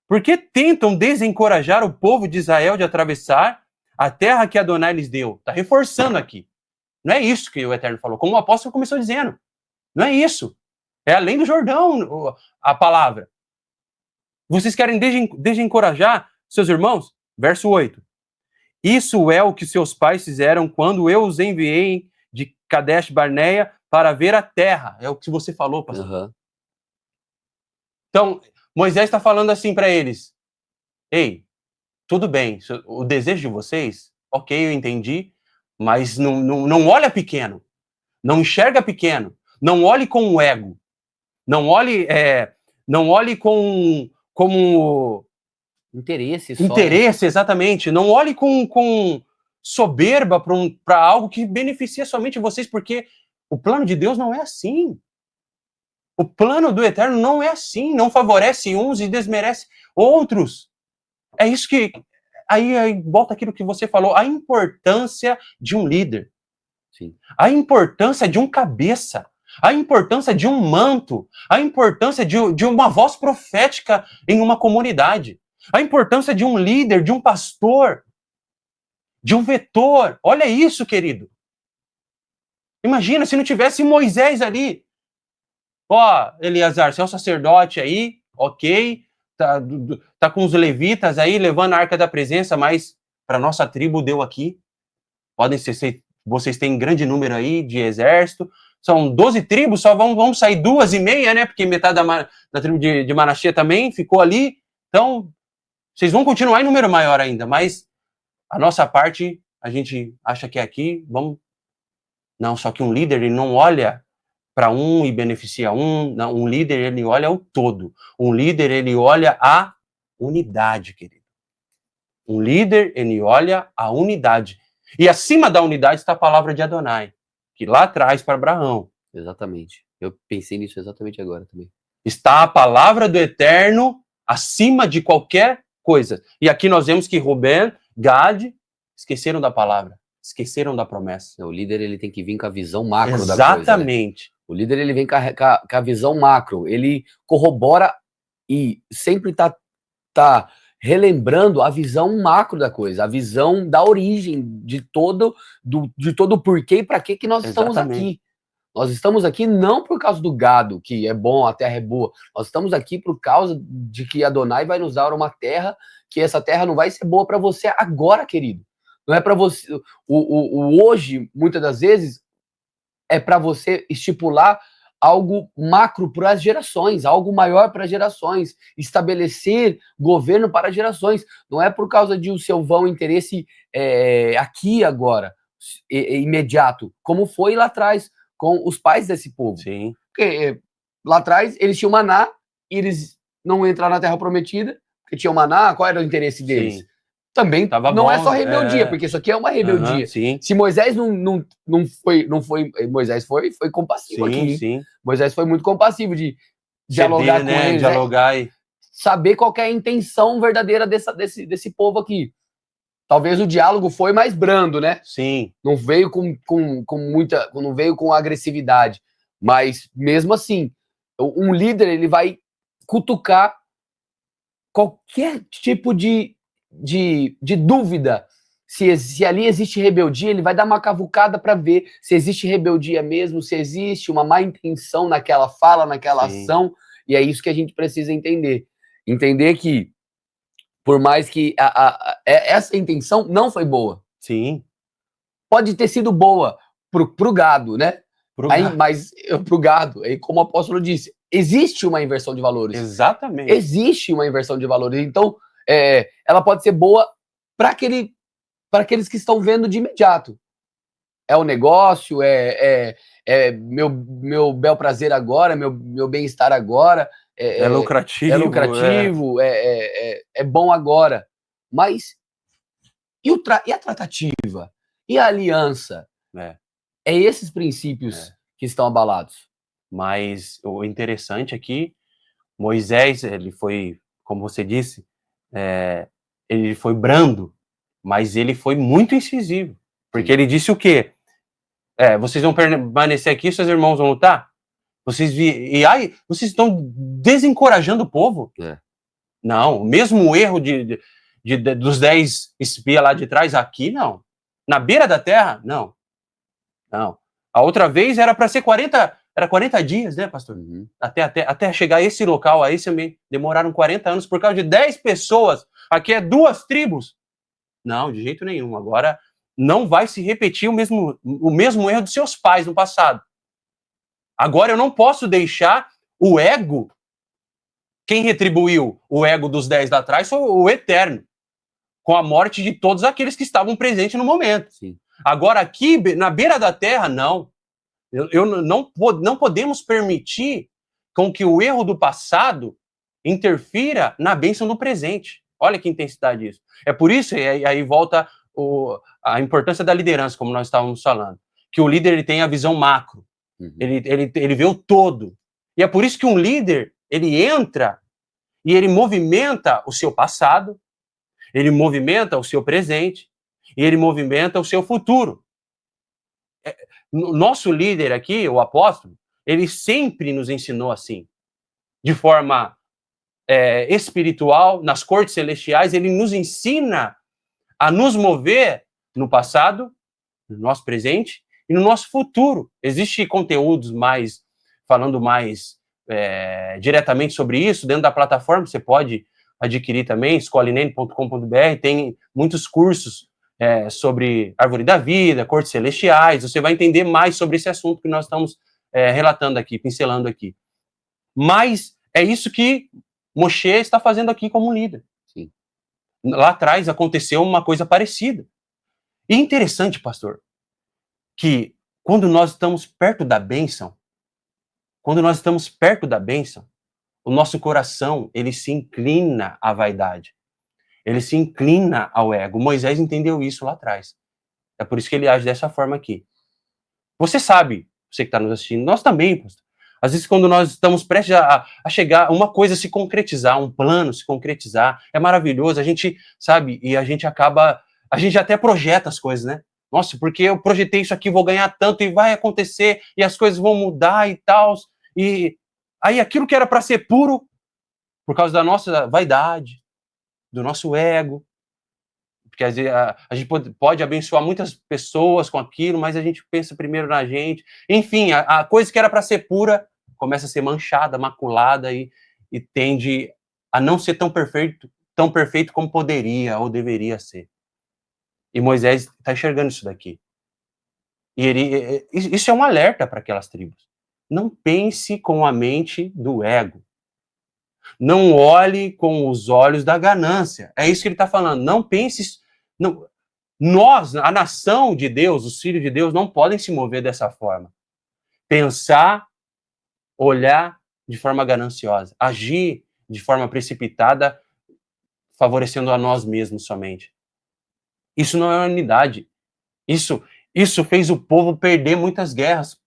[SPEAKER 5] por que tentam desencorajar o povo de Israel de atravessar a terra que Adonai lhes deu? Está reforçando aqui. Não é isso que o Eterno falou, como o apóstolo começou dizendo. Não é isso. É além do Jordão a palavra. Vocês querem desencorajar seus irmãos? Verso 8. Isso é o que seus pais fizeram quando eu os enviei Kadesh Barneia para ver a terra. É o que você falou, pastor.
[SPEAKER 4] Aham.
[SPEAKER 5] Então, Moisés está falando assim para eles: ei, tudo bem, o desejo de vocês, ok, eu entendi, mas não olha pequeno, não enxerga pequeno, não olhe com o ego, não olhe como
[SPEAKER 4] Interesse só, né?
[SPEAKER 5] interesse, exatamente, não olhe com soberba para algo que beneficia somente vocês, porque o plano de Deus não é assim. O plano do Eterno não é assim, não favorece uns e desmerece outros. É isso que... Aí volta aquilo que você falou, a importância de um líder.
[SPEAKER 4] Sim.
[SPEAKER 5] A importância de um cabeça. A importância de um manto. A importância de uma voz profética em uma comunidade. A importância de um líder, de um pastor, de um vetor. Olha isso, querido. Imagina se não tivesse Moisés ali. Ó, Eleazar, você é um sacerdote aí, ok, tá com os levitas aí, levando a arca da presença, mas para nossa tribo deu aqui. Podem ser, vocês têm grande número aí de exército, são 12 tribos, só vão sair 2,5, né, porque metade da tribo de Manassés também ficou ali, então vocês vão continuar em número maior ainda, mas a nossa parte, a gente acha que é aqui, vamos... Não, só que um líder, ele não olha para um e beneficia um. Não, um líder, ele olha o todo. Um líder, ele olha a unidade, querido. Um líder, ele olha a unidade. E acima da unidade está a palavra de Adonai, que lá atrás para Abraão.
[SPEAKER 4] Exatamente. Eu pensei nisso exatamente agora também.
[SPEAKER 5] Está a palavra do Eterno acima de qualquer coisa. E aqui nós vemos que Rubem, Gad, esqueceram da palavra, esqueceram da promessa.
[SPEAKER 4] O líder, ele tem que vir com a visão macro da coisa, né?
[SPEAKER 5] Exatamente.
[SPEAKER 4] O líder, ele vem com a visão macro, ele corrobora e sempre tá relembrando a visão macro da coisa, a visão da origem de todo o porquê e para que nós estamos aqui. Nós estamos aqui não por causa do gado, que é bom, a terra é boa. Nós estamos aqui por causa de que Adonai vai nos dar uma terra, que essa terra não vai ser boa para você agora, querido. Não é para você... O hoje, muitas das vezes, é para você estipular algo macro para as gerações, algo maior para as gerações, estabelecer governo para gerações. Não é por causa de o seu vão interesse aqui agora, imediato, como foi lá atrás com os pais desse povo.
[SPEAKER 5] Sim.
[SPEAKER 4] Porque lá atrás eles tinham maná e eles não entraram na Terra Prometida, porque tinham maná, qual era o interesse deles?
[SPEAKER 5] Sim.
[SPEAKER 4] Também
[SPEAKER 5] Tava
[SPEAKER 4] não
[SPEAKER 5] bom,
[SPEAKER 4] é só rebeldia, porque isso aqui é uma rebeldia.
[SPEAKER 5] Sim.
[SPEAKER 4] Se Moisés não foi, Moisés foi compassivo aqui.
[SPEAKER 5] Sim.
[SPEAKER 4] Moisés foi muito compassivo de dialogar com eles,
[SPEAKER 5] dialogar e
[SPEAKER 4] saber qual que é a intenção verdadeira desse povo aqui. Talvez o diálogo foi mais brando, né?
[SPEAKER 5] Sim.
[SPEAKER 4] Não veio com muita, não veio com agressividade, mas mesmo assim, um líder, ele vai cutucar qualquer tipo de dúvida. Se ali existe rebeldia, ele vai dar uma cavucada para ver se existe rebeldia mesmo, se existe uma má intenção naquela fala, naquela ação, e é isso que a gente precisa entender. Entender que, por mais que essa intenção não foi boa.
[SPEAKER 5] Sim.
[SPEAKER 4] Pode ter sido boa pro gado, né? Mas pro gado, como o apóstolo disse, existe uma inversão de valores.
[SPEAKER 5] Exatamente.
[SPEAKER 4] Existe uma inversão de valores. Então, ela pode ser boa para aqueles que estão vendo de imediato. É o negócio, meu bel prazer agora, meu bem-estar agora.
[SPEAKER 5] É lucrativo.
[SPEAKER 4] É lucrativo, é bom agora. Mas e a tratativa? E a aliança? É esses princípios que estão abalados.
[SPEAKER 5] Mas o interessante aqui, Moisés, ele foi, como você disse, ele foi brando, mas ele foi muito incisivo. Porque ele disse o quê? Vocês vão permanecer aqui, seus irmãos vão lutar? Vocês estão desencorajando o povo? Não, mesmo o erro dos 10 espias lá de trás, aqui não. Na beira da terra, não. A outra vez era para ser 40 dias, né, pastor? Até chegar a esse local, a esse ambiente, demoraram 40 anos por causa de 10 pessoas. Aqui é 2 tribos. Não, de jeito nenhum. Agora não vai se repetir o mesmo erro dos seus pais no passado. Agora eu não posso deixar o ego. Quem retribuiu o ego dos 10 lá atrás foi o Eterno, com a morte de todos aqueles que estavam presentes no momento.
[SPEAKER 4] Sim.
[SPEAKER 5] Agora aqui, na beira da terra, não. Não podemos permitir com que o erro do passado interfira na bênção do presente. Olha que intensidade isso. É por isso, e aí volta a importância da liderança, como nós estávamos falando, que o líder ele tem a visão macro, ele vê o todo. E é por isso que um líder, ele entra e ele movimenta o seu passado, ele movimenta o seu presente, e ele movimenta o seu futuro. Nosso líder aqui, o apóstolo, ele sempre nos ensinou assim, de forma espiritual, nas cortes celestiais, ele nos ensina a nos mover no passado, no nosso presente e no nosso futuro. Existem conteúdos falando mais diretamente sobre isso, dentro da plataforma, você pode adquirir também, escolinene.com.br, tem muitos cursos sobre Árvore da Vida, Cortes Celestiais, você vai entender mais sobre esse assunto que nós estamos relatando aqui, pincelando aqui. Mas é isso que Moshe está fazendo aqui como líder.
[SPEAKER 4] Sim.
[SPEAKER 5] Lá atrás aconteceu uma coisa parecida. E interessante, pastor, que quando nós estamos perto da bênção, o nosso coração, ele se inclina à vaidade. Ele se inclina ao ego. Moisés entendeu isso lá atrás. É por isso que ele age dessa forma aqui. Você sabe, você que está nos assistindo, nós também, pastor. Às vezes, quando nós estamos prestes a chegar, uma coisa se concretizar, um plano se concretizar, é maravilhoso, a gente, sabe, e a gente até projeta as coisas, né? Nossa, porque eu projetei isso aqui, vou ganhar tanto, e vai acontecer, e as coisas vão mudar e tal, e aí aquilo que era para ser puro, por causa da nossa vaidade, do nosso ego, porque às vezes a gente pode abençoar muitas pessoas com aquilo, mas a gente pensa primeiro na gente. Enfim, a coisa que era para ser pura começa a ser manchada, maculada e tende a não ser tão perfeito como poderia ou deveria ser. E Moisés está enxergando isso daqui. E isso é um alerta para aquelas tribos. Não pense com a mente do ego. Não olhe com os olhos da ganância. É isso que ele está falando. Não pense... Não, nós, a nação de Deus, os filhos de Deus, não podem se mover dessa forma. Pensar, olhar de forma gananciosa. Agir de forma precipitada, favorecendo a nós mesmos somente. Isso não é unidade. Isso fez o povo perder muitas guerras.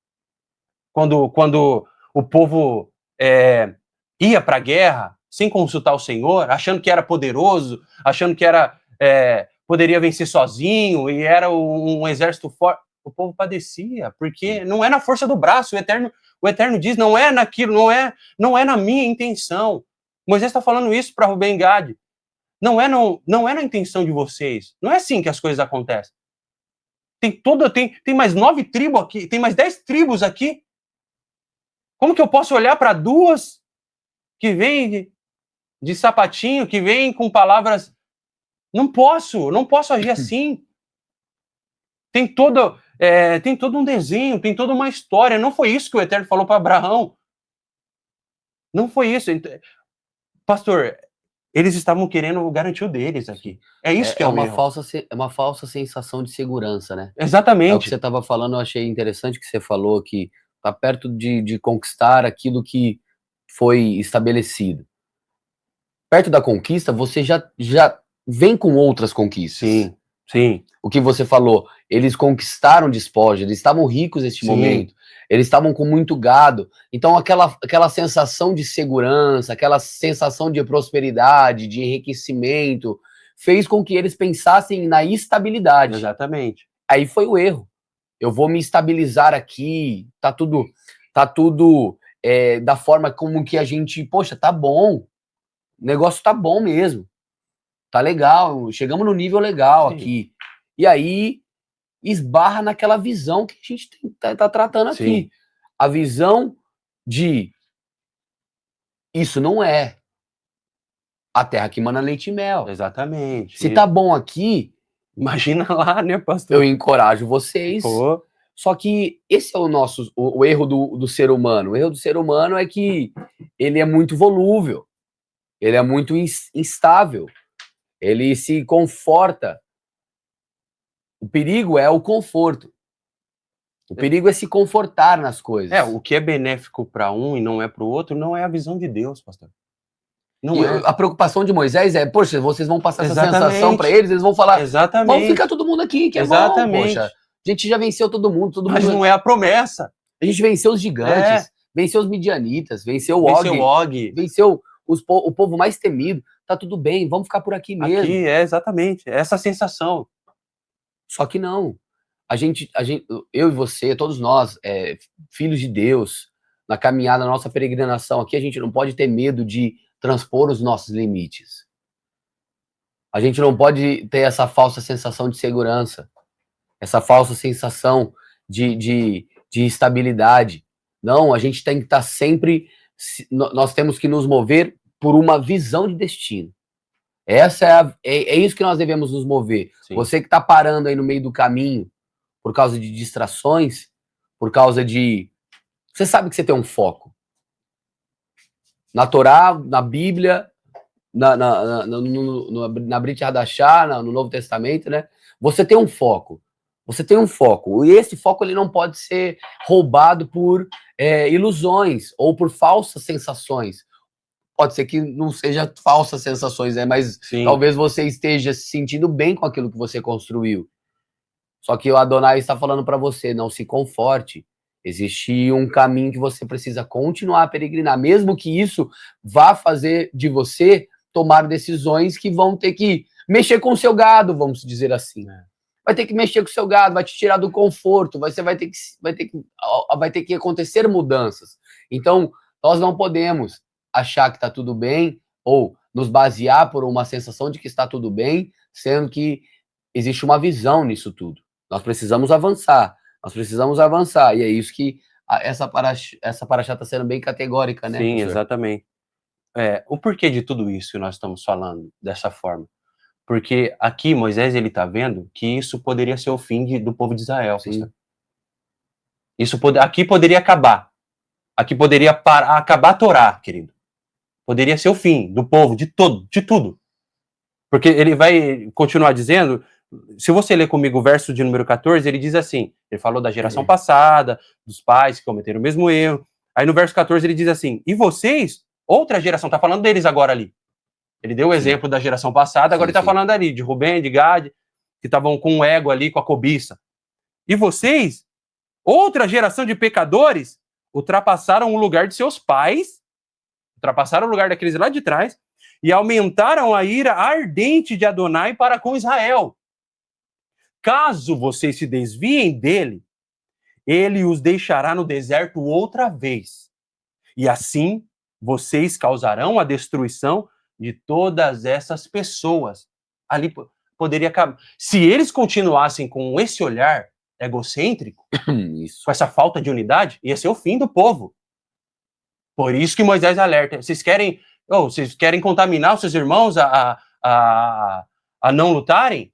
[SPEAKER 5] Quando o povo ia para a guerra sem consultar o Senhor, achando que era poderoso, achando que poderia vencer sozinho e era um exército forte, o povo padecia, porque não é na força do braço. O Eterno diz, não é naquilo, não é na minha intenção. Moisés está falando isso para Rubem e Gade. Não é na intenção de vocês. Não é assim que as coisas acontecem. Tem mais 9 tribos aqui, tem mais 10 tribos aqui. Como que eu posso olhar para 2 que vêm de sapatinho, que vêm com palavras... Não posso agir assim. Tem todo um desenho, tem toda uma história. Não foi isso que o Eterno falou para Abraão. Não foi isso. Pastor, eles estavam querendo garantir o deles aqui. É isso que é
[SPEAKER 4] uma falsa sensação de segurança, né?
[SPEAKER 5] Exatamente.
[SPEAKER 4] É o que você estava falando, eu achei interessante que você falou que está perto de conquistar aquilo que foi estabelecido. Perto da conquista, você já vem com outras conquistas.
[SPEAKER 5] Sim, sim.
[SPEAKER 4] O que você falou, eles conquistaram despojos, eles estavam ricos neste momento, eles estavam com muito gado. Então aquela sensação de segurança, aquela sensação de prosperidade, de enriquecimento, fez com que eles pensassem na estabilidade.
[SPEAKER 5] Exatamente.
[SPEAKER 4] Aí foi o erro. Eu vou me estabilizar aqui, tá tudo da forma como que a gente, poxa, tá bom, o negócio tá bom mesmo. Tá legal, chegamos no nível legal aqui. E aí, esbarra naquela visão que a gente tá tratando aqui. A visão de isso não é a terra que mana leite e mel.
[SPEAKER 5] Exatamente.
[SPEAKER 4] Se tá bom aqui,
[SPEAKER 5] Imagina lá, né, pastor?
[SPEAKER 4] Eu encorajo vocês.
[SPEAKER 5] Pô,
[SPEAKER 4] Só que esse é o erro do ser humano. O erro do ser humano é que ele é muito volúvel, ele é muito instável, ele se conforta. O perigo é o conforto. O perigo é se confortar nas coisas.
[SPEAKER 5] o que é benéfico para um e não é para o outro, não é a visão de Deus, pastor. Não
[SPEAKER 4] E
[SPEAKER 5] é.
[SPEAKER 4] a preocupação de Moisés é, poxa, vocês vão passar essa
[SPEAKER 5] Exatamente.
[SPEAKER 4] sensação para eles vão falar,
[SPEAKER 5] Exatamente.
[SPEAKER 4] vamos ficar todo mundo aqui, que é bom,
[SPEAKER 5] Exatamente.
[SPEAKER 4] poxa. A gente já venceu todo mundo.
[SPEAKER 5] Mas não é a promessa.
[SPEAKER 4] A gente venceu os gigantes, venceu os midianitas, venceu o Og, venceu o povo mais temido. Tá tudo bem, vamos ficar por aqui mesmo.
[SPEAKER 5] Aqui é exatamente essa sensação.
[SPEAKER 4] Só que não. Eu e você, todos nós, filhos de Deus, na caminhada, na nossa peregrinação aqui, a gente não pode ter medo de transpor os nossos limites. A gente não pode ter essa falsa sensação de segurança, essa falsa sensação de estabilidade. Não, a gente tem que estar sempre, nós temos que nos mover por uma visão de destino. É isso que nós devemos nos mover. Sim. Você que está parando aí no meio do caminho por causa de distrações, por causa de... Você sabe que você tem um foco. Na Torá, na Bíblia, na Brit Hadashah, no Novo Testamento, né? Você tem um foco. Você tem um foco. E esse foco ele não pode ser roubado por ilusões ou por falsas sensações. Pode ser que não seja falsas sensações, né? Mas sim, talvez você esteja se sentindo bem com aquilo que você construiu. Só que o Adonai está falando para você, não se conforte. Existe um caminho que você precisa continuar a peregrinar, mesmo que isso vá fazer de você tomar decisões que vão ter que mexer com o seu gado, vamos dizer assim. Vai ter que mexer com o seu gado, vai te tirar do conforto, você vai ter que acontecer mudanças. Então, nós não podemos achar que está tudo bem ou nos basear por uma sensação de que está tudo bem, sendo que existe uma visão nisso tudo. Nós precisamos avançar. E é isso que essa paraxá está sendo bem categórica, né?
[SPEAKER 5] Sim, professor? Exatamente. O porquê de tudo isso que nós estamos falando dessa forma? Porque aqui Moisés ele está vendo que isso poderia ser o fim do povo de Israel. Aqui poderia acabar. Aqui poderia acabar a Torá, querido. Poderia ser o fim do povo, de tudo. Porque ele vai continuar dizendo, se você ler comigo o verso de número 14, ele diz assim, ele falou da geração passada, dos pais que cometeram o mesmo erro. Aí no verso 14 ele diz assim, e vocês, outra geração, tá falando deles agora ali. Ele deu o exemplo da geração passada, agora ele tá falando ali, de Rubem, de Gad, que estavam com o ego ali, com a cobiça. E vocês, outra geração de pecadores, ultrapassaram o lugar de seus pais, ultrapassaram o lugar daqueles lá de trás, e aumentaram a ira ardente de Adonai para com Israel. Caso vocês se desviem dele, ele os deixará no deserto outra vez. E assim, vocês causarão a destruição de todas essas pessoas. Ali poderia acabar. Se eles continuassem com esse olhar egocêntrico, com essa falta de unidade, ia ser o fim do povo. Por isso que Moisés alerta. Vocês querem contaminar os seus irmãos a não lutarem?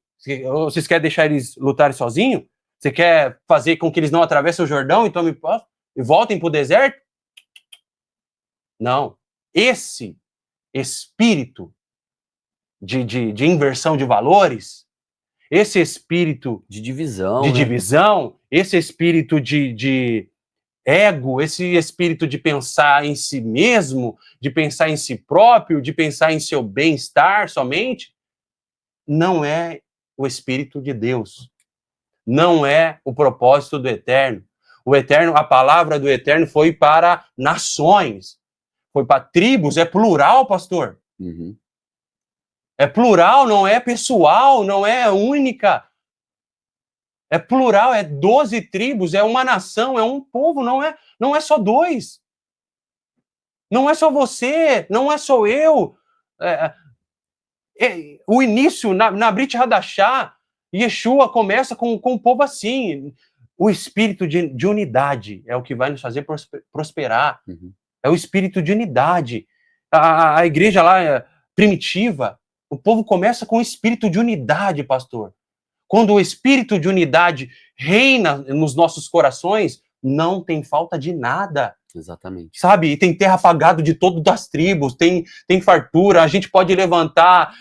[SPEAKER 5] Vocês querem deixar eles lutarem sozinhos? Você quer fazer com que eles não atravessem o Jordão e voltem para o deserto? Não. Esse espírito de inversão de valores, esse espírito
[SPEAKER 4] de divisão,
[SPEAKER 5] esse espírito de ego, esse espírito de pensar em si mesmo, de pensar em si próprio, de pensar em seu bem-estar somente, não é o Espírito de Deus. Não é o propósito do Eterno. O Eterno, a palavra do Eterno foi para nações, foi para tribos, é plural, pastor.
[SPEAKER 4] Uhum.
[SPEAKER 5] É plural, não é pessoal, não é única. É plural, é 12 tribos, é uma nação, é um povo, não é só dois. Não é só você, não é só eu. O início, na Brit Hadashah, Yeshua começa com o povo assim. O espírito de unidade é o que vai nos fazer prosperar.
[SPEAKER 4] Uhum.
[SPEAKER 5] É o espírito de unidade. A igreja lá primitiva, o povo começa com o espírito de unidade, pastor. quando o espírito de unidade reina nos nossos corações, não tem falta de nada.
[SPEAKER 4] Exatamente.
[SPEAKER 5] Sabe? E tem terra pagado de todas as tribos, tem fartura, a gente pode levantar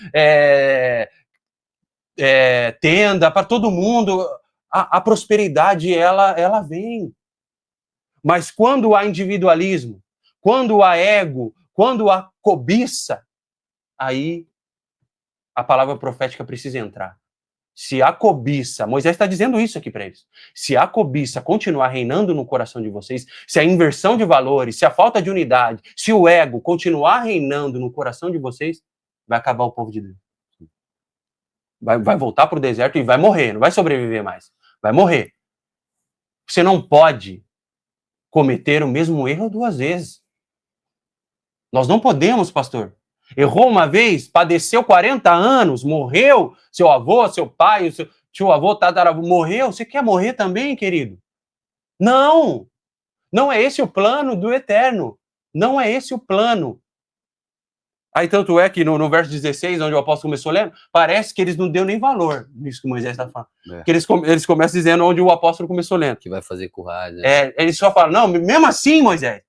[SPEAKER 5] tenda para todo mundo. A prosperidade, ela vem. Mas quando há individualismo, quando há ego, quando há cobiça, aí a palavra profética precisa entrar. Se a cobiça, Moisés está dizendo isso aqui para eles, se a cobiça continuar reinando no coração de vocês, se a inversão de valores, se a falta de unidade, se o ego continuar reinando no coração de vocês, vai acabar o povo de Deus. Vai voltar para o deserto e vai morrer, não vai sobreviver mais. Vai morrer. Você não pode cometer o mesmo erro 2 vezes. Nós não podemos, pastor. Errou uma vez, padeceu 40 anos, morreu, seu avô, seu pai, seu tio avô, tataravô, morreu, você quer morrer também, querido? Não! Não é esse o plano do Eterno. Não é esse o plano. Aí tanto é que no verso 16, onde o apóstolo começou lendo, parece que eles não deu nem valor nisso que Moisés está falando. Porque eles começam dizendo onde o apóstolo começou lendo.
[SPEAKER 4] Que vai fazer currais, né?
[SPEAKER 5] Eles só falam, não, mesmo assim, Moisés,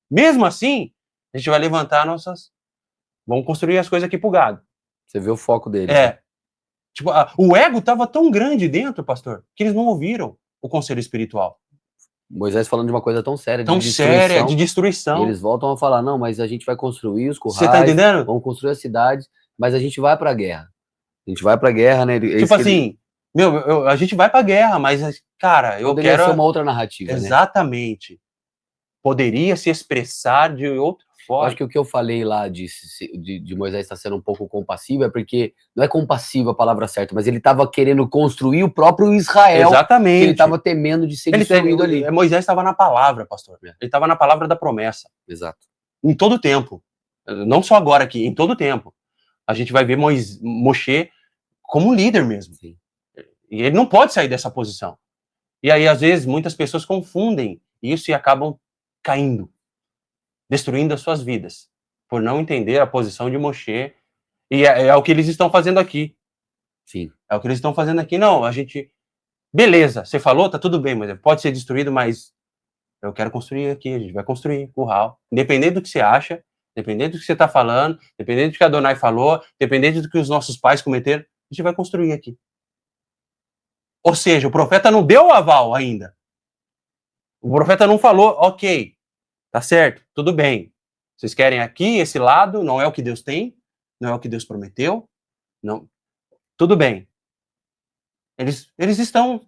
[SPEAKER 5] mesmo assim, a gente vai levantar vamos construir as coisas aqui pro gado.
[SPEAKER 4] Você vê o foco deles. Né?
[SPEAKER 5] Tipo, o ego estava tão grande dentro, pastor, que eles não ouviram o conselho espiritual.
[SPEAKER 4] Moisés falando de uma coisa tão séria,
[SPEAKER 5] de destruição.
[SPEAKER 4] E eles voltam a falar, não, mas a gente vai construir os currais.
[SPEAKER 5] Você tá entendendo?
[SPEAKER 4] Vamos construir a cidade, mas a gente vai pra guerra. A gente vai pra guerra, né?
[SPEAKER 5] Tipo assim, a gente vai pra guerra, mas, cara, eu
[SPEAKER 4] poderia
[SPEAKER 5] quero...
[SPEAKER 4] ser uma outra narrativa,
[SPEAKER 5] Exatamente. Né? Poderia se expressar de outra forma.
[SPEAKER 4] Eu acho que o que eu falei lá de Moisés estar sendo um pouco compassivo é porque, não é compassivo a palavra certa, mas ele estava querendo construir o próprio Israel.
[SPEAKER 5] Exatamente.
[SPEAKER 4] Que ele estava temendo de ser destruído ali.
[SPEAKER 5] Moisés estava na palavra, pastor. Ele estava na palavra da promessa.
[SPEAKER 4] Exato.
[SPEAKER 5] Em todo tempo. Não só agora aqui, em todo tempo. A gente vai ver Moshe como líder mesmo. Sim. E ele não pode sair dessa posição. E aí, às vezes, muitas pessoas confundem isso e acabam caindo, destruindo as suas vidas, por não entender a posição de Moshe. E é o que eles estão fazendo aqui.
[SPEAKER 4] Sim.
[SPEAKER 5] É o que eles estão fazendo aqui. Não, a gente... Beleza, você falou, tá tudo bem, mas pode ser destruído, mas eu quero construir aqui, a gente vai construir curral. Independente do que você acha, independente do que você está falando, independente do que a Adonai falou, independente do que os nossos pais cometeram, a gente vai construir aqui. Ou seja, o profeta não deu o aval ainda. O profeta não falou, ok, tá certo, tudo bem. Vocês querem aqui, esse lado, não é o que Deus tem, não é o que Deus prometeu, não. Tudo bem. Eles estão,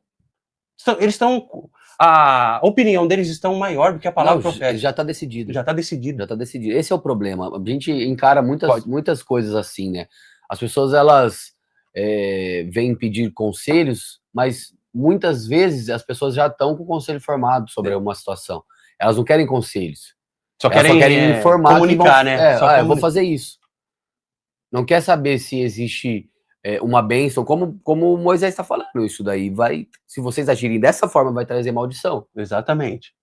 [SPEAKER 5] a opinião deles estão maior do que a palavra profética.
[SPEAKER 4] Já está decidido.
[SPEAKER 5] Já está decidido.
[SPEAKER 4] Já está decidido. Esse é o problema. A gente encara muitas coisas assim, né? As pessoas, elas vêm pedir conselhos, mas muitas vezes as pessoas já estão com o conselho formado sobre uma situação. Elas não querem conselhos.
[SPEAKER 5] Só querem
[SPEAKER 4] informar,
[SPEAKER 5] comunicar, né?
[SPEAKER 4] Eu vou fazer isso. Não quer saber se existe uma bênção, como Moisés está falando. Isso daí vai, se vocês agirem dessa forma, vai trazer maldição.
[SPEAKER 5] Exatamente.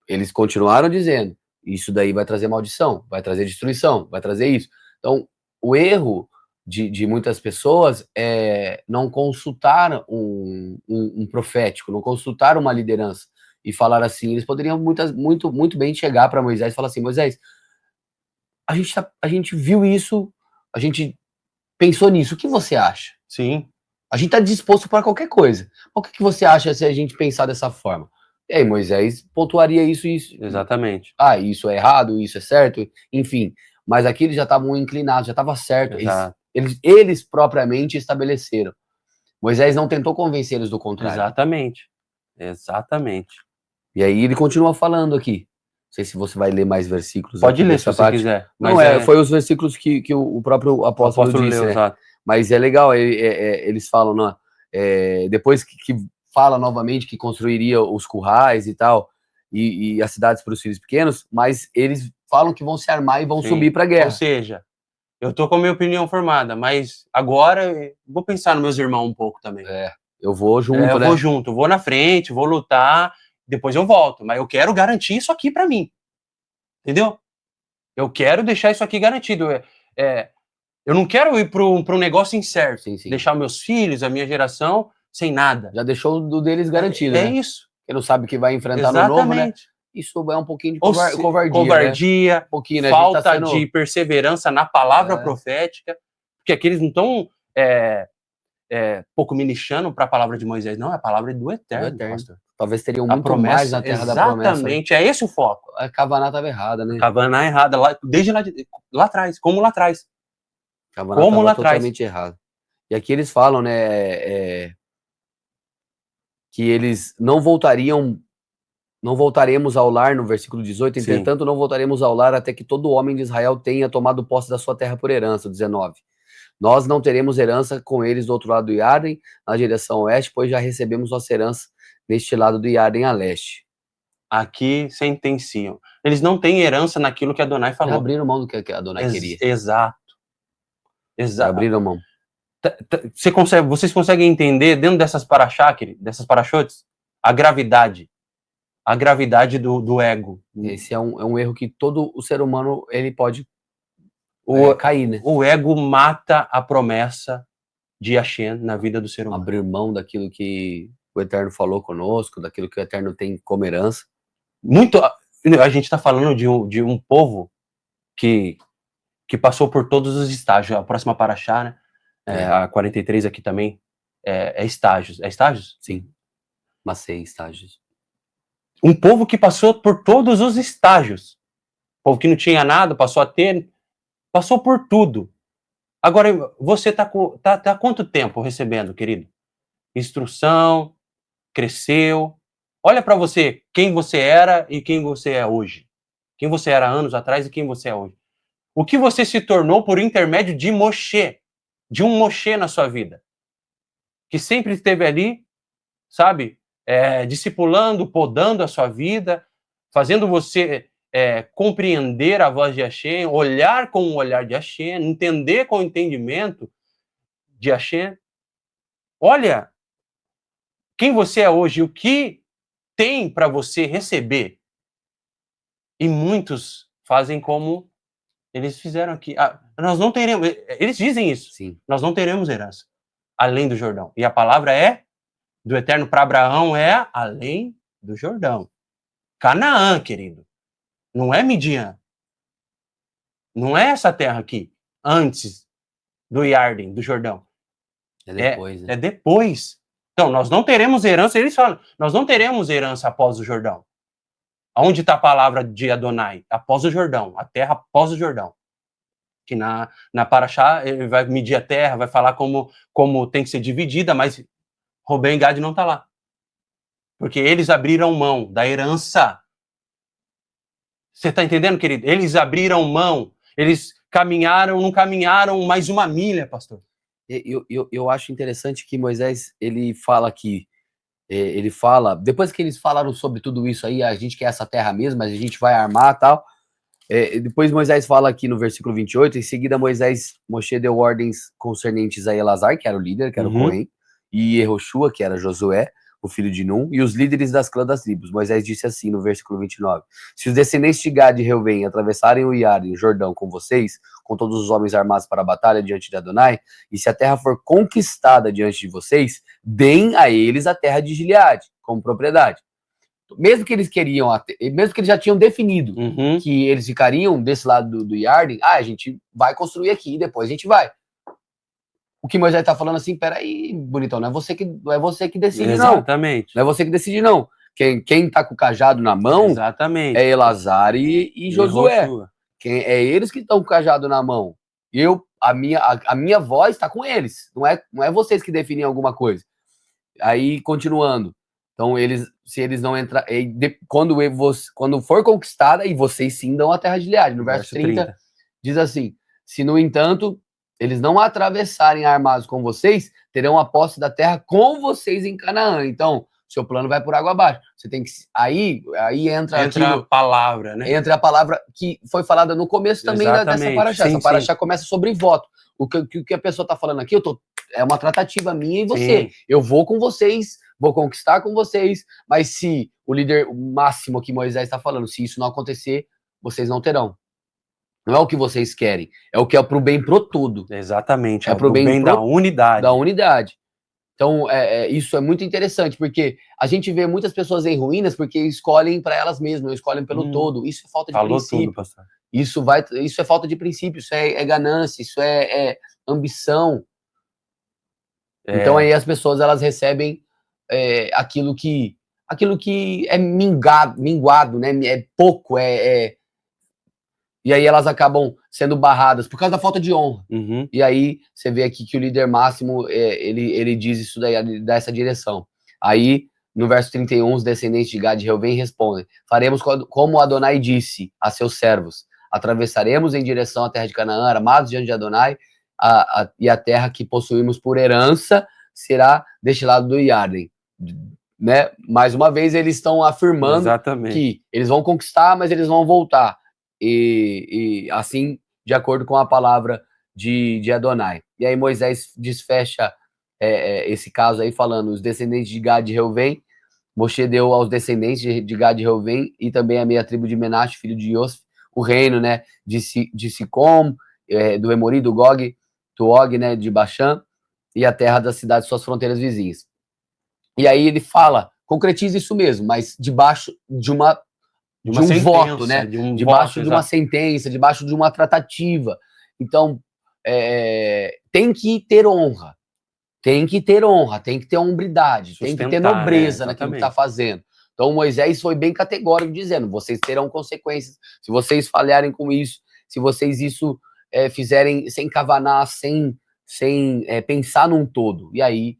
[SPEAKER 4] Eles continuaram dizendo, isso daí vai trazer maldição, vai trazer destruição, vai trazer isso. Então, o erro de muitas pessoas é não consultar um profético, não consultar uma liderança e falar assim. Eles poderiam muito bem chegar para Moisés e falar assim: Moisés, a gente viu isso, a gente pensou nisso, o que você acha?
[SPEAKER 5] Sim.
[SPEAKER 4] A gente está disposto para qualquer coisa. O que você acha se a gente pensar dessa forma? E aí Moisés pontuaria isso e isso.
[SPEAKER 5] Exatamente.
[SPEAKER 4] Isso é errado, isso é certo, enfim. Mas aqui eles já estavam inclinados, já estava certo. Eles propriamente estabeleceram. Moisés não tentou convencer eles do contrário.
[SPEAKER 5] Exatamente.
[SPEAKER 4] E aí ele continua falando aqui. Não sei se você vai ler mais versículos.
[SPEAKER 5] Pode ler se você quiser.
[SPEAKER 4] Mas não, foi os versículos que o próprio apóstolo disse,
[SPEAKER 5] leu,
[SPEAKER 4] né? Mas é legal, eles falam, né? Depois que fala novamente que construiria os currais e tal, e as cidades para os filhos pequenos, mas eles falam que vão se armar e vão subir para a guerra.
[SPEAKER 5] Ou seja, eu tô com a minha opinião formada, mas agora vou pensar nos meus irmãos um pouco também.
[SPEAKER 4] Eu vou junto,
[SPEAKER 5] eu vou junto, vou na frente, vou lutar, depois eu volto, mas eu quero garantir isso aqui para mim. Entendeu? Eu quero deixar isso aqui garantido. Eu não quero ir para um negócio incerto.
[SPEAKER 4] Sim.
[SPEAKER 5] Deixar meus filhos, a minha geração, sem nada.
[SPEAKER 4] Já deixou do deles garantido,
[SPEAKER 5] É
[SPEAKER 4] né?
[SPEAKER 5] isso.
[SPEAKER 4] Ele não sabe o que vai enfrentar no novo, né?
[SPEAKER 5] Exatamente.
[SPEAKER 4] Isso é um pouquinho de
[SPEAKER 5] Ou se-
[SPEAKER 4] covardia, né?
[SPEAKER 5] covardia,
[SPEAKER 4] Um pouquinho, né? A gente
[SPEAKER 5] falta
[SPEAKER 4] tá sendo...
[SPEAKER 5] de perseverança na palavra
[SPEAKER 4] É.
[SPEAKER 5] profética, porque aqueles não estão pouco ministrando para a palavra de Moisés, não, é a palavra do Eterno, pastor.
[SPEAKER 4] Talvez teriam
[SPEAKER 5] A
[SPEAKER 4] muito
[SPEAKER 5] promessa,
[SPEAKER 4] mais na terra da promessa.
[SPEAKER 5] exatamente, é esse o foco.
[SPEAKER 4] A Kavaná estava errada, né?
[SPEAKER 5] Kavaná errada, desde lá atrás, como lá atrás.
[SPEAKER 4] Kavaná
[SPEAKER 5] Como lá
[SPEAKER 4] estava
[SPEAKER 5] atrás.
[SPEAKER 4] totalmente errado. E aqui eles falam, né, que eles não voltaremos ao lar, no versículo 18,
[SPEAKER 5] Sim.
[SPEAKER 4] entretanto não voltaremos ao lar até que todo homem de Israel tenha tomado posse da sua terra por herança, 19. Nós não teremos herança com eles do outro lado do Iarden, na direção oeste, pois já recebemos nossa herança neste lado do Iarden a leste.
[SPEAKER 5] Aqui sentenciam. Eles não têm herança naquilo que Adonai falou.
[SPEAKER 4] Já abriram mão do que a Adonai queria.
[SPEAKER 5] Exato.
[SPEAKER 4] Já abriram mão.
[SPEAKER 5] Vocês conseguem entender, dentro dessas paraxá, dessas parachotes, a gravidade do ego.
[SPEAKER 4] Esse é um erro que todo o ser humano ele pode cair, né?
[SPEAKER 5] O ego mata a promessa de Hashem na vida do ser humano.
[SPEAKER 4] Abrir mão daquilo que o Eterno falou conosco, daquilo que o Eterno tem como herança.
[SPEAKER 5] A gente está falando de um povo que passou por todos os estágios. A próxima paraxá, né? A 43 aqui também é estágios. É estágios?
[SPEAKER 4] Sim. Mas 6 estágios.
[SPEAKER 5] Um povo que passou por todos os estágios. Um povo que não tinha nada, passou a ter, passou por tudo. Agora, você tá há quanto tempo recebendo, querido? Instrução, cresceu. Olha para você, quem você era e quem você é hoje. Quem você era anos atrás e quem você é hoje. O que você se tornou por intermédio de Moshe, de um Moshe na sua vida, que sempre esteve ali, sabe, discipulando, podando a sua vida, fazendo você compreender a voz de Hashem, olhar com o olhar de Hashem, entender com o entendimento de Hashem. Olha quem você é hoje, o que tem para você receber. E muitos fazem como eles fizeram aqui. Nós não teremos, eles dizem isso.
[SPEAKER 4] Sim.
[SPEAKER 5] Nós não teremos herança além do Jordão. E a palavra do Eterno para Abraão além do Jordão. Canaã, querido. Não é Midian. Não é essa terra aqui, antes do Iarden, do Jordão.
[SPEAKER 4] É depois, né?
[SPEAKER 5] É depois. Então, nós não teremos herança, eles falam, nós não teremos herança após o Jordão. Onde está a palavra de Adonai? Após o Jordão, a terra após o Jordão. Que na Paraxá, ele vai medir a terra, vai falar como tem que ser dividida, mas Rubem e Gad não está lá. Porque eles abriram mão da herança. Você está entendendo, querido? Eles abriram mão. Eles não caminharam mais uma milha, pastor.
[SPEAKER 4] Eu acho interessante que Moisés, ele fala aqui, depois que eles falaram sobre tudo isso aí, a gente quer essa terra mesmo, mas a gente vai armar e tal. Depois Moisés fala aqui no versículo 28, em seguida Moshe deu ordens concernentes a Elazar, que era o líder, que era o Cohen, e Yehoshua, que era Josué, o filho de Nun, e os líderes das clãs das tribos. Moisés disse assim no versículo 29, se os descendentes de Gad e Reuben atravessarem o Iarden, o Jordão, com vocês, com todos os homens armados para a batalha diante de Adonai, e se a terra for conquistada diante de vocês, deem a eles a terra de Gileade, como propriedade. Mesmo que eles mesmo que eles já tinham definido que eles ficariam desse lado do Iarden, a gente vai construir aqui e depois a gente vai. O que Moisés está falando assim, peraí, bonitão, não é você que decide,
[SPEAKER 5] Exatamente.
[SPEAKER 4] Não é você que decide, não. Quem tá com o cajado na mão
[SPEAKER 5] Exatamente.
[SPEAKER 4] é Elazar e Josué. É eles que estão com o cajado na mão. A minha voz está com eles. Não é vocês que definem alguma coisa. Aí, continuando. Então, se eles não entrar... Quando for conquistada, e vocês sim dão a terra de Gileade. No verso 30, diz assim, se, no entanto, eles não atravessarem armados com vocês, terão a posse da terra com vocês em Canaã. Então, seu plano vai por água abaixo. Você tem que... Aí entra
[SPEAKER 5] a palavra, né?
[SPEAKER 4] Entra a palavra que foi falada no começo também dessa paraxá. Essa paraxá começa sobre voto. O que a pessoa está falando aqui, é uma tratativa minha e você. Sim. Eu vou com vocês, vou conquistar com vocês, mas se o líder máximo que Moisés está falando, se isso não acontecer, vocês não terão. Não é o que vocês querem, é o que é pro bem pro todo.
[SPEAKER 5] Exatamente,
[SPEAKER 4] é pro bem
[SPEAKER 5] da unidade.
[SPEAKER 4] Da unidade. Então, isso é muito interessante, porque a gente vê muitas pessoas em ruínas porque escolhem para elas mesmas, não escolhem pelo todo. Isso é falta de
[SPEAKER 5] Falou
[SPEAKER 4] princípio.
[SPEAKER 5] tudo, pastor.
[SPEAKER 4] Isso é falta de princípio, isso é ganância, isso é ambição. Então aí as pessoas elas recebem aquilo que é minguado, né? É pouco, e aí elas acabam sendo barradas por causa da falta de honra.
[SPEAKER 5] Uhum.
[SPEAKER 4] E aí você vê aqui que o líder máximo, ele diz isso daí, ele dá essa direção. Aí, no verso 31, os descendentes de Gad e Reuben respondem: faremos como Adonai disse a seus servos, atravessaremos em direção à terra de Canaã, armados diante de Adonai, e a terra que possuímos por herança será deste lado do Iarden. Né? Mais uma vez, eles estão afirmando que eles vão conquistar, mas eles vão voltar. E assim, de acordo com a palavra de Adonai. E aí Moisés desfecha esse caso aí, falando: os descendentes de Gad e Reuben, Moshe deu aos descendentes de Gad e Reuben, e também a meia tribo de Menache, filho de Yosef, o reino, né, de Sicom, do Emori, do Gog, do Og, né, de Bashan, e a terra das cidades, suas fronteiras vizinhas. E aí ele fala, concretiza isso mesmo, mas debaixo de um sentença, voto, né? Debaixo de uma sentença, debaixo de uma tratativa. Então, tem que ter honra. Tem que ter honra, tem que ter hombridade, tem que ter nobreza, né, naquilo que está fazendo. Então, Moisés foi bem categórico, dizendo: vocês terão consequências se vocês falharem com isso, se vocês fizerem sem cavanar, sem pensar num todo. E aí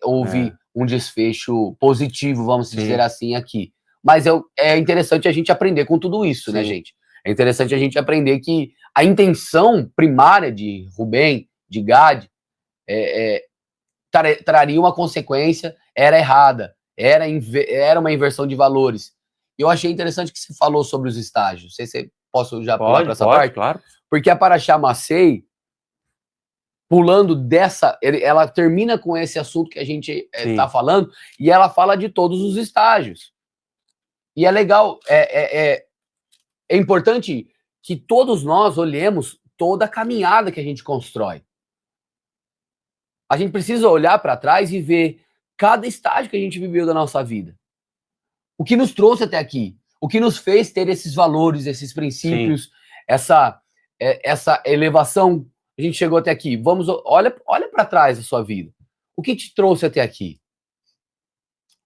[SPEAKER 4] houve um desfecho positivo, vamos dizer assim, aqui. Mas é interessante a gente aprender com tudo isso, né, gente? É interessante a gente aprender que a intenção primária de Rubem, de Gad, traria uma consequência, era errada, era uma inversão de valores. Eu achei interessante que você falou sobre os estágios. Não sei se posso já pular para essa parte?
[SPEAKER 5] Claro.
[SPEAKER 4] Porque a Parashá Massei, pulando ela termina com esse assunto que a gente está falando, e ela fala de todos os estágios. E é legal, é importante que todos nós olhemos toda a caminhada que a gente constrói. A gente precisa olhar para trás e ver cada estágio que a gente viveu da nossa vida. O que nos trouxe até aqui, o que nos fez ter esses valores, esses princípios, essa elevação. A gente chegou até aqui. Olha para trás da sua vida. O que te trouxe até aqui?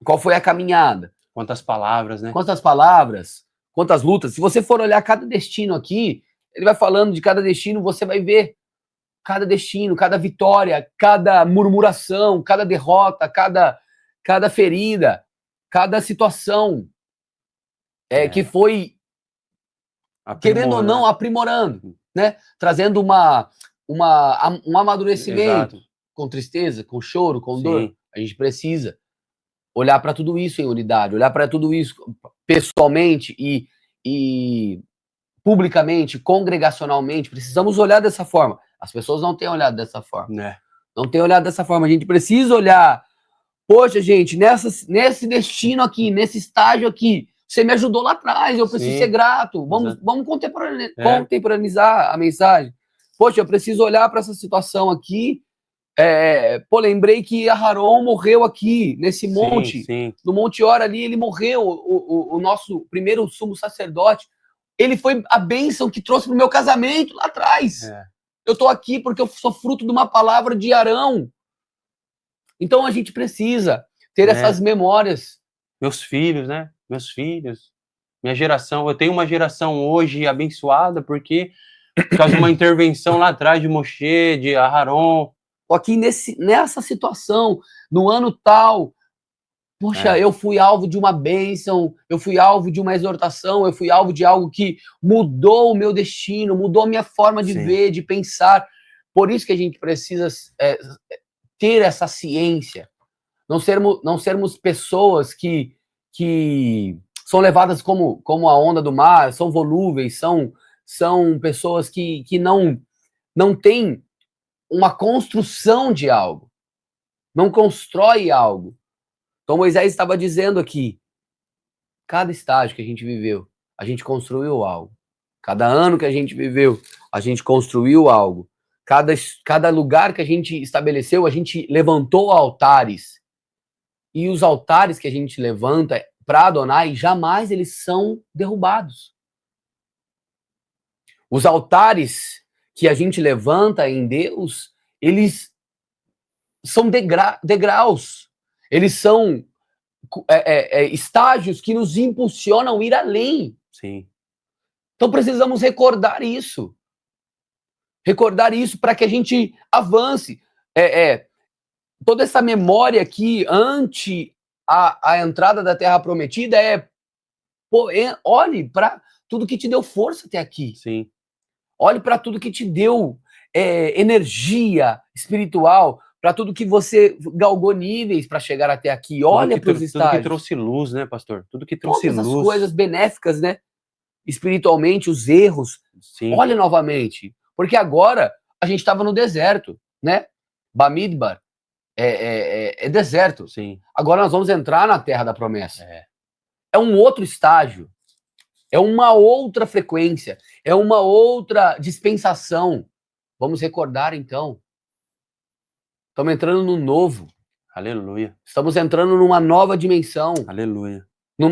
[SPEAKER 4] Qual foi a caminhada?
[SPEAKER 5] Quantas palavras, né?
[SPEAKER 4] Quantas palavras? Quantas lutas? Se você for olhar cada destino aqui, ele vai falando de cada destino, você vai ver cada destino, cada vitória, cada murmuração, cada derrota, cada ferida, cada situação que foi, querendo ou não, aprimorando, né? Trazendo um amadurecimento. Exato. Com tristeza, com choro, com dor. A gente precisa olhar para tudo isso em unidade, olhar para tudo isso pessoalmente e publicamente, congregacionalmente. Precisamos olhar dessa forma. As pessoas não têm olhado dessa forma. Não têm olhado dessa forma. A gente precisa olhar. Poxa, gente, nesse destino aqui, nesse estágio aqui, você me ajudou lá atrás, eu preciso ser grato. Vamos contemporaneizar a mensagem. Poxa, eu preciso olhar para essa situação aqui. Lembrei que Aharon morreu aqui, nesse monte, no Monte Hor ali, ele morreu, o nosso primeiro sumo sacerdote. Ele foi a bênção que trouxe para o meu casamento lá atrás. Eu estou aqui porque eu sou fruto de uma palavra de Arão. Então a gente precisa ter essas memórias.
[SPEAKER 5] Meus filhos, né? Meus filhos. Minha geração. Eu tenho uma geração hoje abençoada por causa de uma intervenção lá atrás de Moshe, de Aharon.
[SPEAKER 4] Aqui nessa situação, no ano tal, poxa, eu fui alvo de uma bênção, eu fui alvo de uma exortação, eu fui alvo de algo que mudou o meu destino, mudou a minha forma de ver, de pensar. Por isso que a gente precisa ter essa ciência, não sermos pessoas que são levadas como a onda do mar, são volúveis, são pessoas que não têm uma construção de algo, não constrói algo. Então Moisés estava dizendo aqui, cada estágio que a gente viveu, a gente construiu algo. Cada ano que a gente viveu, a gente construiu algo. Cada lugar que a gente estabeleceu, a gente levantou altares. E os altares que a gente levanta para Adonai, jamais eles são derrubados. Os altares que a gente levanta em Deus, eles são degraus. Eles são estágios que nos impulsionam a ir além.
[SPEAKER 5] Sim.
[SPEAKER 4] Então precisamos recordar isso. Recordar isso para que a gente avance. Toda essa memória aqui, ante a entrada da Terra Prometida, olhe para tudo que te deu força até aqui.
[SPEAKER 5] Sim.
[SPEAKER 4] Olhe para tudo que te deu energia espiritual, para tudo que você galgou níveis para chegar até aqui. Olha para os estágios.
[SPEAKER 5] Tudo que trouxe luz, né, pastor? Tudo que trouxe
[SPEAKER 4] todas
[SPEAKER 5] luz.
[SPEAKER 4] As coisas benéficas, né? Espiritualmente, os erros.
[SPEAKER 5] Sim.
[SPEAKER 4] Olha novamente. Porque agora a gente estava no deserto, né? Bamidbar é deserto.
[SPEAKER 5] Sim.
[SPEAKER 4] Agora nós vamos entrar na Terra da Promessa. É um outro estágio. É uma outra frequência. É uma outra dispensação. Vamos recordar, então. Estamos entrando no novo.
[SPEAKER 5] Aleluia.
[SPEAKER 4] Estamos entrando numa nova dimensão.
[SPEAKER 5] Aleluia.
[SPEAKER 4] Num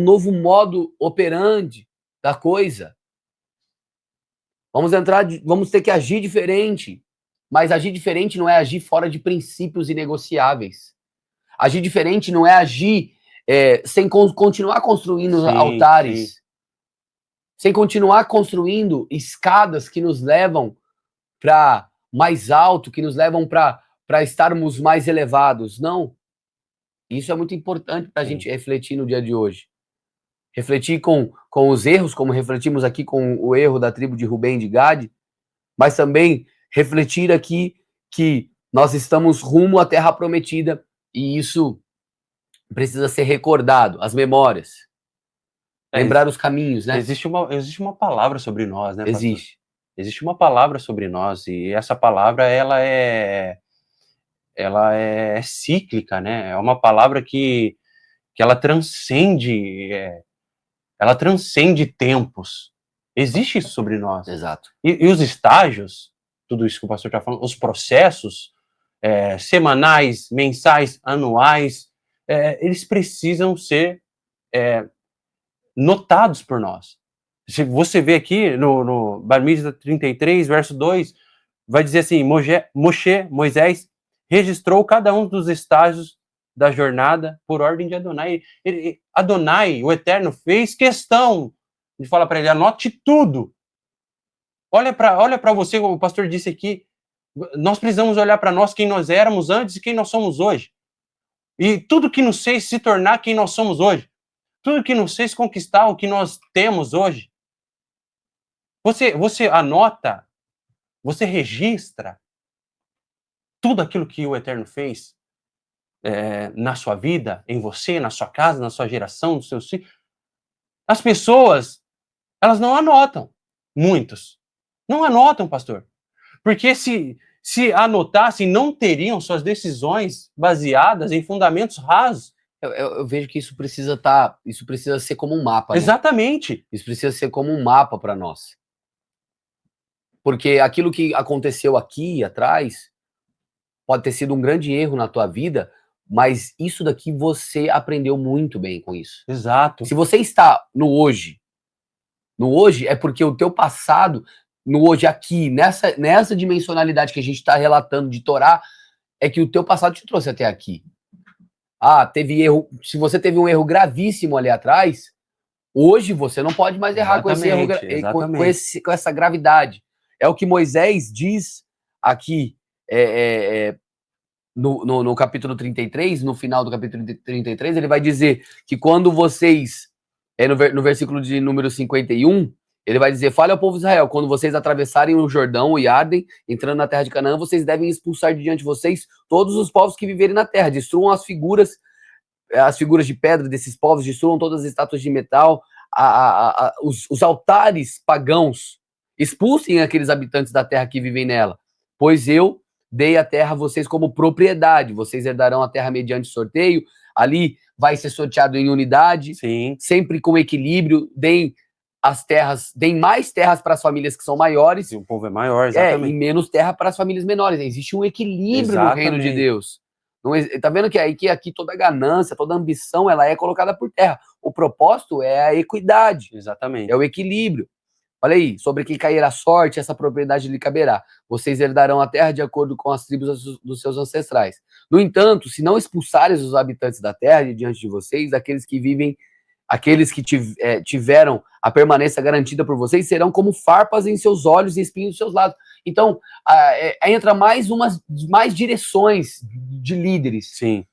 [SPEAKER 4] novo modo operandi da coisa. Vamos ter que agir diferente. Mas agir diferente não é agir fora de princípios inegociáveis. Agir diferente não é agir sem continuar construindo altares. Sim. Sem continuar construindo escadas que nos levam para mais alto, que nos levam para estarmos mais elevados. Não. Isso é muito importante para a gente refletir no dia de hoje. Refletir com os erros, como refletimos aqui com o erro da tribo de Rubem e de Gade, mas também refletir aqui que nós estamos rumo à Terra Prometida e isso precisa ser recordado, as memórias. Lembrar os caminhos, né?
[SPEAKER 5] Existe uma palavra sobre nós, né, pastor?
[SPEAKER 4] Existe
[SPEAKER 5] uma palavra sobre nós e essa palavra ela é cíclica, né? É uma palavra que ela transcende tempos. Existe isso sobre nós.
[SPEAKER 4] Exato.
[SPEAKER 5] E os estágios, tudo isso que o pastor está falando, os processos semanais, mensais, anuais, eles precisam ser notados por nós. Se você vê aqui no Bar Mitzvah 33, verso 2, vai dizer assim, Moisés registrou cada um dos estágios da jornada por ordem de Adonai. Adonai, o Eterno, fez questão de falar para ele, anote tudo. Olha para você, como o pastor disse aqui, nós precisamos olhar para nós, quem nós éramos antes e quem nós somos hoje. E tudo que nos fez se tornar quem nós somos hoje. Tudo que nos fez conquistar o que nós temos hoje. Você anota, você registra tudo aquilo que o Eterno fez na sua vida, em você, na sua casa, na sua geração, nos seus filhos. As pessoas, elas não anotam. Muitos. Não anotam, pastor. Porque se anotassem, não teriam suas decisões baseadas em fundamentos rasos.
[SPEAKER 4] Eu vejo que isso precisa ser como um mapa.
[SPEAKER 5] Exatamente.
[SPEAKER 4] Né? Isso precisa ser como um mapa para nós. Porque aquilo que aconteceu aqui atrás pode ter sido um grande erro na tua vida, mas isso daqui você aprendeu muito bem com isso.
[SPEAKER 5] Exato.
[SPEAKER 4] Se você está no hoje é porque o teu passado, no hoje aqui, nessa dimensionalidade que a gente está relatando de Torá, é que o teu passado te trouxe até aqui. Teve erro. Se você teve um erro gravíssimo ali atrás, hoje você não pode mais errar com esse erro, com essa gravidade. É o que Moisés diz aqui no capítulo 33, no final do capítulo 33, ele vai dizer que quando vocês, no versículo de número 51, ele vai dizer, fale ao povo de Israel, quando vocês atravessarem o Jordão, o Iarden, entrando na terra de Canaã, vocês devem expulsar de diante de vocês todos os povos que viverem na terra, destruam as figuras de pedra desses povos, destruam todas as estátuas de metal, os altares pagãos, expulsem aqueles habitantes da terra que vivem nela, pois eu dei a terra a vocês como propriedade, vocês herdarão a terra mediante sorteio, ali vai ser sorteado em unidade,
[SPEAKER 5] sim,
[SPEAKER 4] sempre com equilíbrio, deem as terras, deem mais terras para as famílias que são maiores,
[SPEAKER 5] E o povo é maior, exatamente.
[SPEAKER 4] e menos terra para as famílias menores. Existe um equilíbrio no reino de
[SPEAKER 5] Exatamente.
[SPEAKER 4] Deus. Não, tá vendo que aqui toda ganância, toda ambição, ela é colocada por terra. O propósito é a equidade,
[SPEAKER 5] Exatamente.
[SPEAKER 4] é o equilíbrio. Olha aí, sobre quem cair a sorte, essa propriedade lhe caberá. Vocês herdarão a terra de acordo com as tribos dos seus ancestrais. No entanto, se não expulsares os habitantes da terra de diante de vocês, aqueles que tiveram a permanência garantida por vocês, serão como farpas em seus olhos e espinhos dos seus lados. Então, entra mais direções de líderes.
[SPEAKER 5] Sim.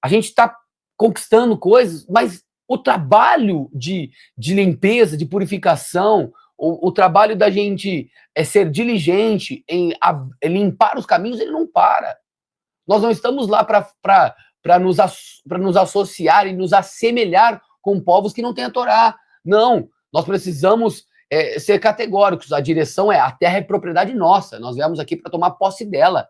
[SPEAKER 4] A gente está conquistando coisas, mas o trabalho de limpeza, de purificação, o trabalho da gente ser diligente em limpar os caminhos, ele não para. Nós não estamos lá para nos associar e nos assemelhar com povos que não têm a Torá. Não, nós precisamos ser categóricos. A direção a terra é propriedade nossa. Nós viemos aqui para tomar posse dela.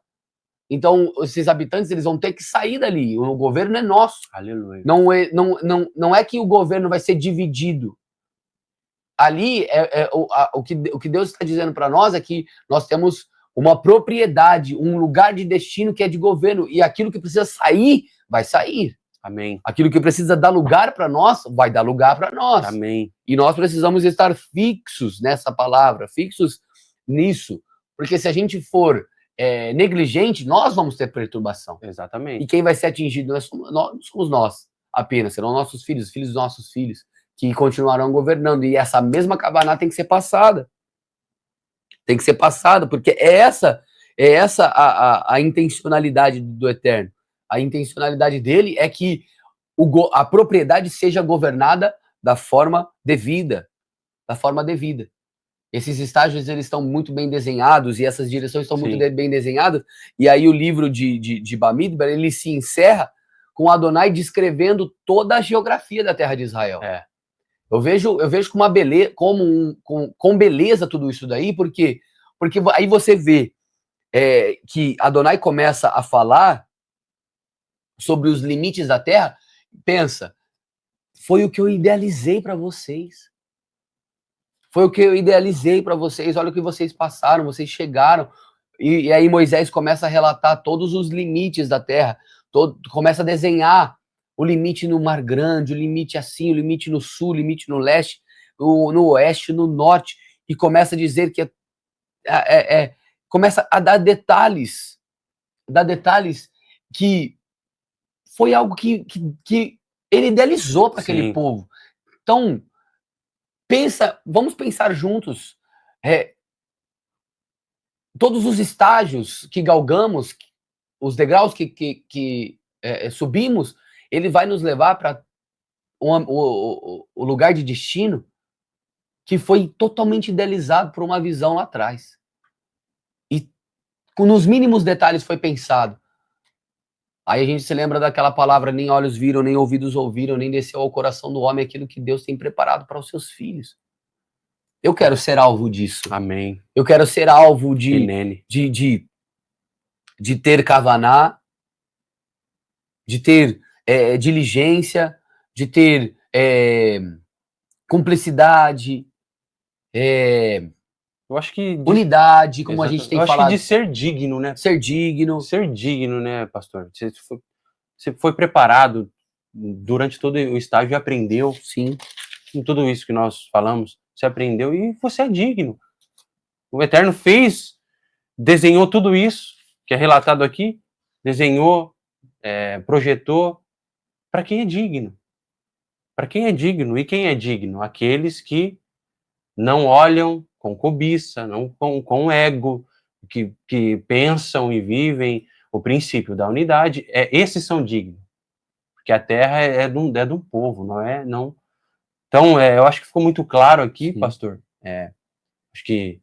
[SPEAKER 4] Então, esses habitantes, eles vão ter que sair dali. O governo é nosso.
[SPEAKER 5] Aleluia.
[SPEAKER 4] Não é que o governo vai ser dividido. Ali, o que Deus está dizendo para nós é que nós temos uma propriedade, um lugar de destino que é de governo. E aquilo que precisa sair, vai sair.
[SPEAKER 5] Amém.
[SPEAKER 4] Aquilo que precisa dar lugar para nós, vai dar lugar para nós.
[SPEAKER 5] Amém.
[SPEAKER 4] E nós precisamos estar fixos nessa palavra, fixos nisso. Porque se a gente for negligente, nós vamos ter perturbação.
[SPEAKER 5] Exatamente.
[SPEAKER 4] E quem vai ser atingido não somos nós apenas, serão nossos filhos, os filhos dos nossos filhos, que continuarão governando. E essa mesma Kavaná tem que ser passada. Tem que ser passada, porque é essa a intencionalidade do Eterno. A intencionalidade dele é que a propriedade seja governada da forma devida. Da forma devida. Esses estágios, eles estão muito bem desenhados e essas direções estão muito bem desenhadas. E aí o livro de Bamidbar, ele se encerra com Adonai descrevendo toda a geografia da terra de Israel. Eu vejo com uma beleza, com beleza tudo isso daí, porque aí você vê que Adonai começa a falar sobre os limites da terra. Pensa, foi o que eu idealizei para vocês. Foi o que eu idealizei para vocês. Olha o que vocês passaram, vocês chegaram. E aí Moisés começa a relatar todos os limites da terra. Começa a desenhar o limite no Mar Grande, o limite assim, o limite no sul, o limite no leste, no oeste, no norte. E começa a dizer que começa a dar detalhes que foi algo que ele idealizou para aquele povo. Então, vamos pensar juntos. Todos os estágios que galgamos, os degraus que subimos, ele vai nos levar para o lugar de destino que foi totalmente idealizado por uma visão lá atrás. E nos mínimos detalhes foi pensado. Aí a gente se lembra daquela palavra: nem olhos viram, nem ouvidos ouviram, nem desceu ao coração do homem aquilo que Deus tem preparado para os seus filhos. Eu quero ser alvo disso.
[SPEAKER 5] Amém.
[SPEAKER 4] Eu quero ser alvo de ter kavaná, de ter diligência, de ter cumplicidade,
[SPEAKER 5] eu acho que
[SPEAKER 4] unidade, como a gente tem falado.
[SPEAKER 5] Eu acho que de ser digno, né?
[SPEAKER 4] Ser digno.
[SPEAKER 5] Ser digno, né, pastor? Você foi preparado durante todo o estágio e aprendeu.
[SPEAKER 4] Sim.
[SPEAKER 5] Com tudo isso que nós falamos, você aprendeu e você é digno. O Eterno desenhou tudo isso que é relatado aqui, desenhou, projetou para quem é digno. Para quem é digno. E quem é digno? Aqueles que não olham com cobiça, não com ego, que pensam e vivem o princípio da unidade. Esses são dignos. Porque a terra é de um povo, não é? Não. Então, eu acho que ficou muito claro aqui, pastor. Acho que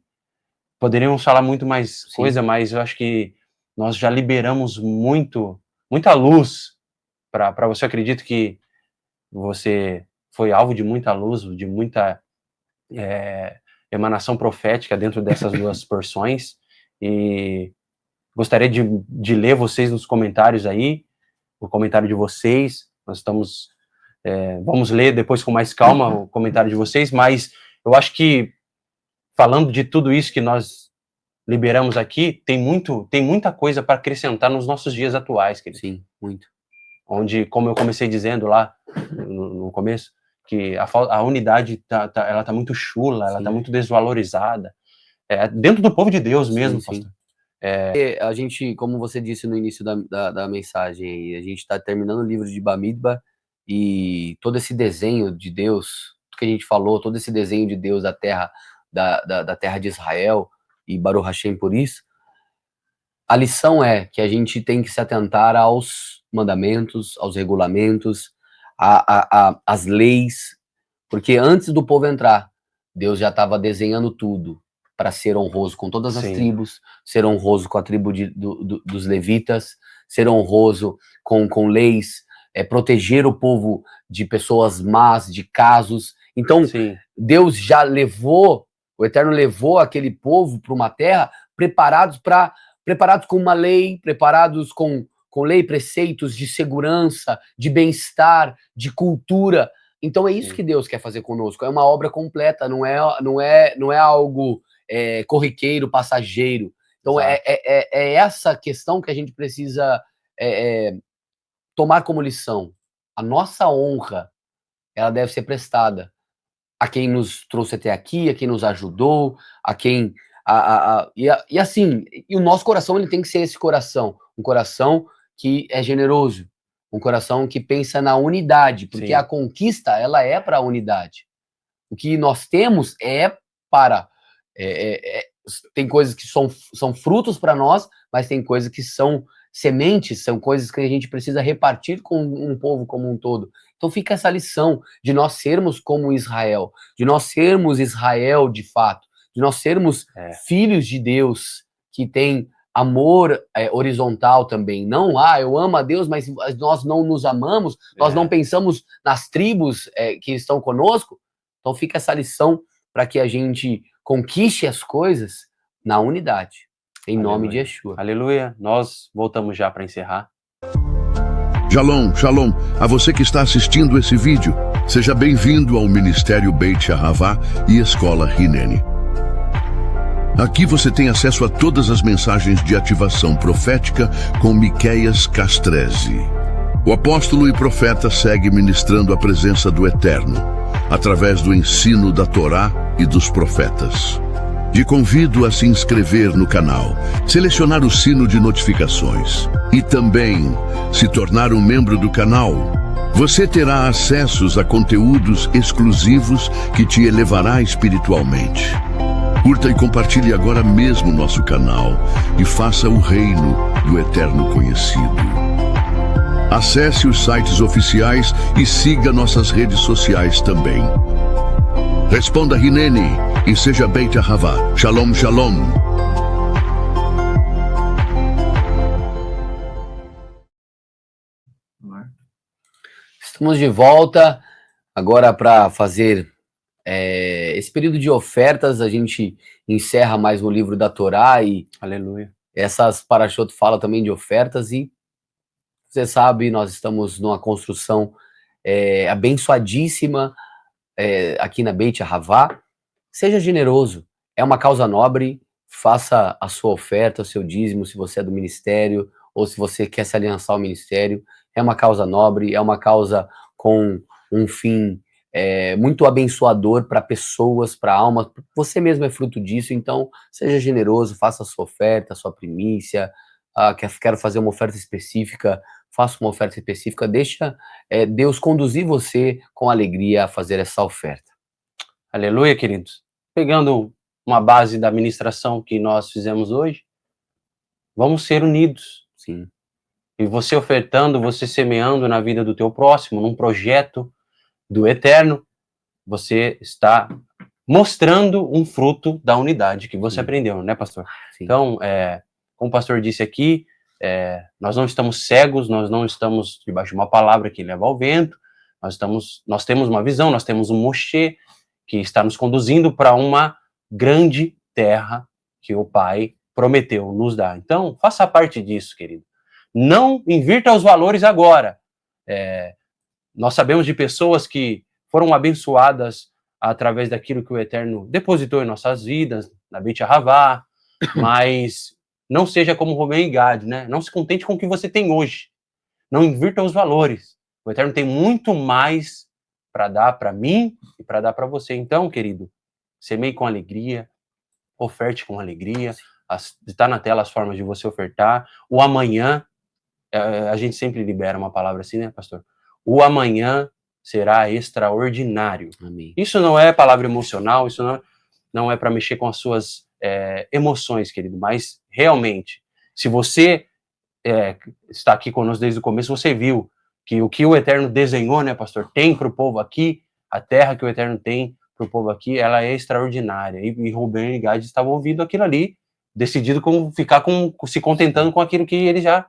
[SPEAKER 5] poderíamos falar muito mais coisa, mas eu acho que nós já liberamos muita luz para você. Eu acredito que você foi alvo de muita luz, de muita emanação profética dentro dessas duas porções. E gostaria de ler vocês nos comentários aí, o comentário de vocês. Nós estamos... vamos ler depois com mais calma o comentário de vocês, mas eu acho que, falando de tudo isso que nós liberamos aqui, tem muita coisa para acrescentar nos nossos dias atuais, querido.
[SPEAKER 4] Sim, muito.
[SPEAKER 5] Onde, como eu comecei dizendo lá no começo, que a unidade ela tá muito chula, ela tá muito desvalorizada. Dentro do povo de Deus mesmo,
[SPEAKER 4] sim.
[SPEAKER 5] pastor.
[SPEAKER 4] A gente, como você disse no início da mensagem, a gente está terminando o livro de Bamidbar, e todo esse desenho de Deus, que a gente falou, todo esse desenho de Deus da terra, da terra de Israel, e Baruch Hashem por isso, a lição é que a gente tem que se atentar aos mandamentos, aos regulamentos, às leis, porque antes do povo entrar, Deus já estava desenhando tudo para ser honroso com todas as tribos, ser honroso com a tribo dos levitas, ser honroso com leis, proteger o povo de pessoas más, de casos. Então, Deus já levou, o Eterno levou aquele povo para uma terra preparados com uma lei, preparados com lei, preceitos de segurança, de bem-estar, de cultura. Então é isso que Deus quer fazer conosco. É uma obra completa, não é algo corriqueiro, passageiro. Então é essa questão que a gente precisa tomar como lição. A nossa honra, ela deve ser prestada a quem nos trouxe até aqui, a quem nos ajudou, a quem... E assim, o nosso coração, ele tem que ser esse coração, um coração que é generoso, um coração que pensa na unidade, porque a conquista, ela é para a unidade. O que nós temos é para... tem coisas que são frutos para nós, mas tem coisas que são sementes, são coisas que a gente precisa repartir com um povo como um todo. Então fica essa lição de nós sermos como Israel, de nós sermos Israel de fato, de nós sermos filhos de Deus, que tem amor horizontal também. Não, eu amo a Deus, mas nós não nos amamos, nós não pensamos nas tribos que estão conosco. Então fica essa lição para que a gente conquiste as coisas na unidade, em nome de Yeshua.
[SPEAKER 5] Aleluia. Nós voltamos já para encerrar.
[SPEAKER 1] Shalom, shalom. A você que está assistindo esse vídeo, seja bem-vindo ao Ministério Beit Ahavá e Escola Hineni. Aqui você tem acesso a todas as mensagens de ativação profética com Miqueias Castrese. O apóstolo e profeta segue ministrando a presença do Eterno, através do ensino da Torá e dos profetas. Te convido a se inscrever no canal, selecionar o sino de notificações e também se tornar um membro do canal. Você terá acessos a conteúdos exclusivos que te elevará espiritualmente. Curta e compartilhe agora mesmo nosso canal e faça o reino do Eterno conhecido. Acesse os sites oficiais e siga nossas redes sociais também. Responda Hineni e seja Beit Ahavá. Shalom, shalom.
[SPEAKER 4] Estamos de volta agora para fazer esse período de ofertas. A gente encerra mais um livro da Torá e
[SPEAKER 5] aleluia.
[SPEAKER 4] Essas Parashot fala também de ofertas e você sabe, nós estamos numa construção abençoadíssima aqui na Beit Ahavá. Seja generoso, é uma causa nobre, faça a sua oferta, o seu dízimo, se você é do ministério ou se você quer se aliançar ao ministério. É uma causa nobre, é uma causa com um fim muito abençoador para pessoas, para almas. Você mesmo é fruto disso, então seja generoso, faça a sua oferta, a sua primícia. Quero fazer uma oferta específica, faça uma oferta específica, deixa Deus conduzir você com alegria a fazer essa oferta.
[SPEAKER 5] Aleluia, queridos. Pegando uma base da ministração que nós fizemos hoje, vamos ser unidos.
[SPEAKER 4] Sim.
[SPEAKER 5] E você ofertando, você semeando na vida do teu próximo, num projeto do Eterno, você está mostrando um fruto da unidade que você aprendeu, né, pastor?
[SPEAKER 4] Sim.
[SPEAKER 5] Então, como o pastor disse aqui, nós não estamos cegos, nós não estamos debaixo de uma palavra que leva ao vento, nós temos uma visão, nós temos um Moshe que está nos conduzindo para uma grande terra que o Pai prometeu nos dar. Então, faça parte disso, querido. Não invirta os valores agora. Nós sabemos de pessoas que foram abençoadas através daquilo que o Eterno depositou em nossas vidas, na Beit Ahavá, mas não seja como Rubem e Gad, né? Não se contente com o que você tem hoje. Não invirta os valores. O Eterno tem muito mais para dar para mim e para dar para você. Então, querido, semeie com alegria, oferte com alegria. Está na tela as formas de você ofertar. O amanhã, a gente sempre libera uma palavra assim, né, pastor? O amanhã será extraordinário.
[SPEAKER 4] Amém.
[SPEAKER 5] Isso não é palavra emocional, isso não é para mexer com as suas emoções, querido, mas realmente, se você está aqui conosco desde o começo, você viu que o que o Eterno desenhou, né, pastor, tem para o povo aqui, a terra que o Eterno tem para o povo aqui, ela é extraordinária. E Rubem e Gad estavam ouvindo aquilo ali, decidido se contentando com aquilo que eles já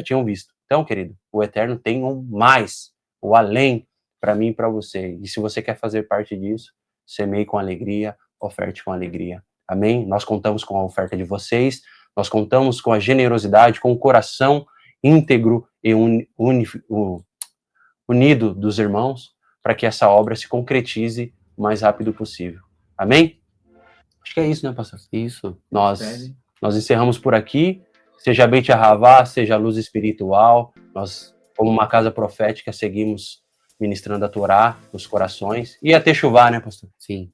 [SPEAKER 5] tinham visto. Então, querido, o Eterno tem um mais, o além para mim e para você. E se você quer fazer parte disso, semeie com alegria, oferte com alegria. Amém? Nós contamos com a oferta de vocês, nós contamos com a generosidade, com o coração íntegro e unido dos irmãos, para que essa obra se concretize o mais rápido possível. Amém? Acho que é isso, né, pastor?
[SPEAKER 4] Isso.
[SPEAKER 5] Nós encerramos por aqui. Seja Beit Ahavá, seja luz espiritual, nós, como uma casa profética, seguimos ministrando a Torá nos corações. E a Techuvá, né, pastor?
[SPEAKER 4] Sim.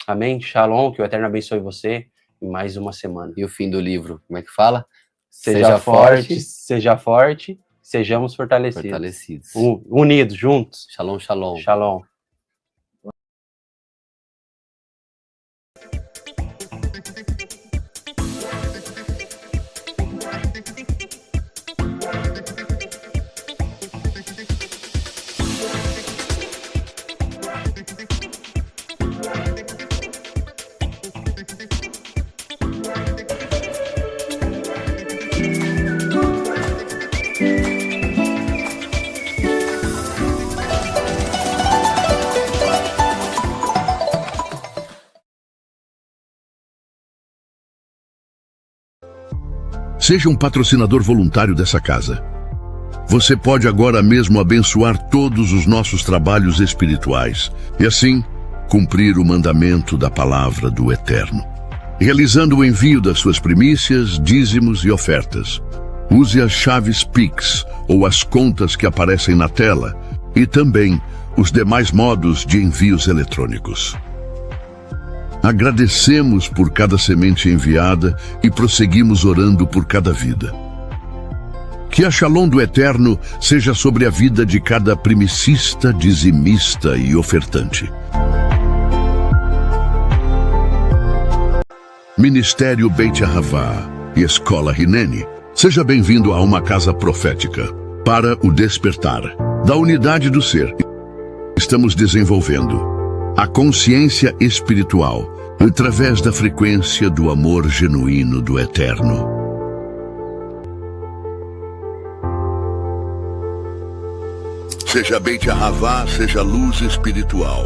[SPEAKER 5] Amém? Shalom, que o Eterno abençoe você em mais uma semana.
[SPEAKER 4] E o fim do livro, como é que fala?
[SPEAKER 5] Seja forte, sejamos fortalecidos. Unidos, juntos.
[SPEAKER 4] Shalom, shalom.
[SPEAKER 5] Shalom.
[SPEAKER 1] Seja um patrocinador voluntário dessa casa. Você pode agora mesmo abençoar todos os nossos trabalhos espirituais e assim cumprir o mandamento da palavra do Eterno, realizando o envio das suas primícias, dízimos e ofertas. Use as chaves Pix ou as contas que aparecem na tela e também os demais modos de envios eletrônicos. Agradecemos por cada semente enviada e prosseguimos orando por cada vida. Que a Shalom do Eterno seja sobre a vida de cada primicista, dizimista e ofertante. Ministério Beit Ahavá e Escola Hineni. Seja bem-vindo a uma casa profética para o despertar da unidade do ser. Estamos desenvolvendo a consciência espiritual através da frequência do amor genuíno do Eterno. Seja Beit Ahavá, seja luz espiritual.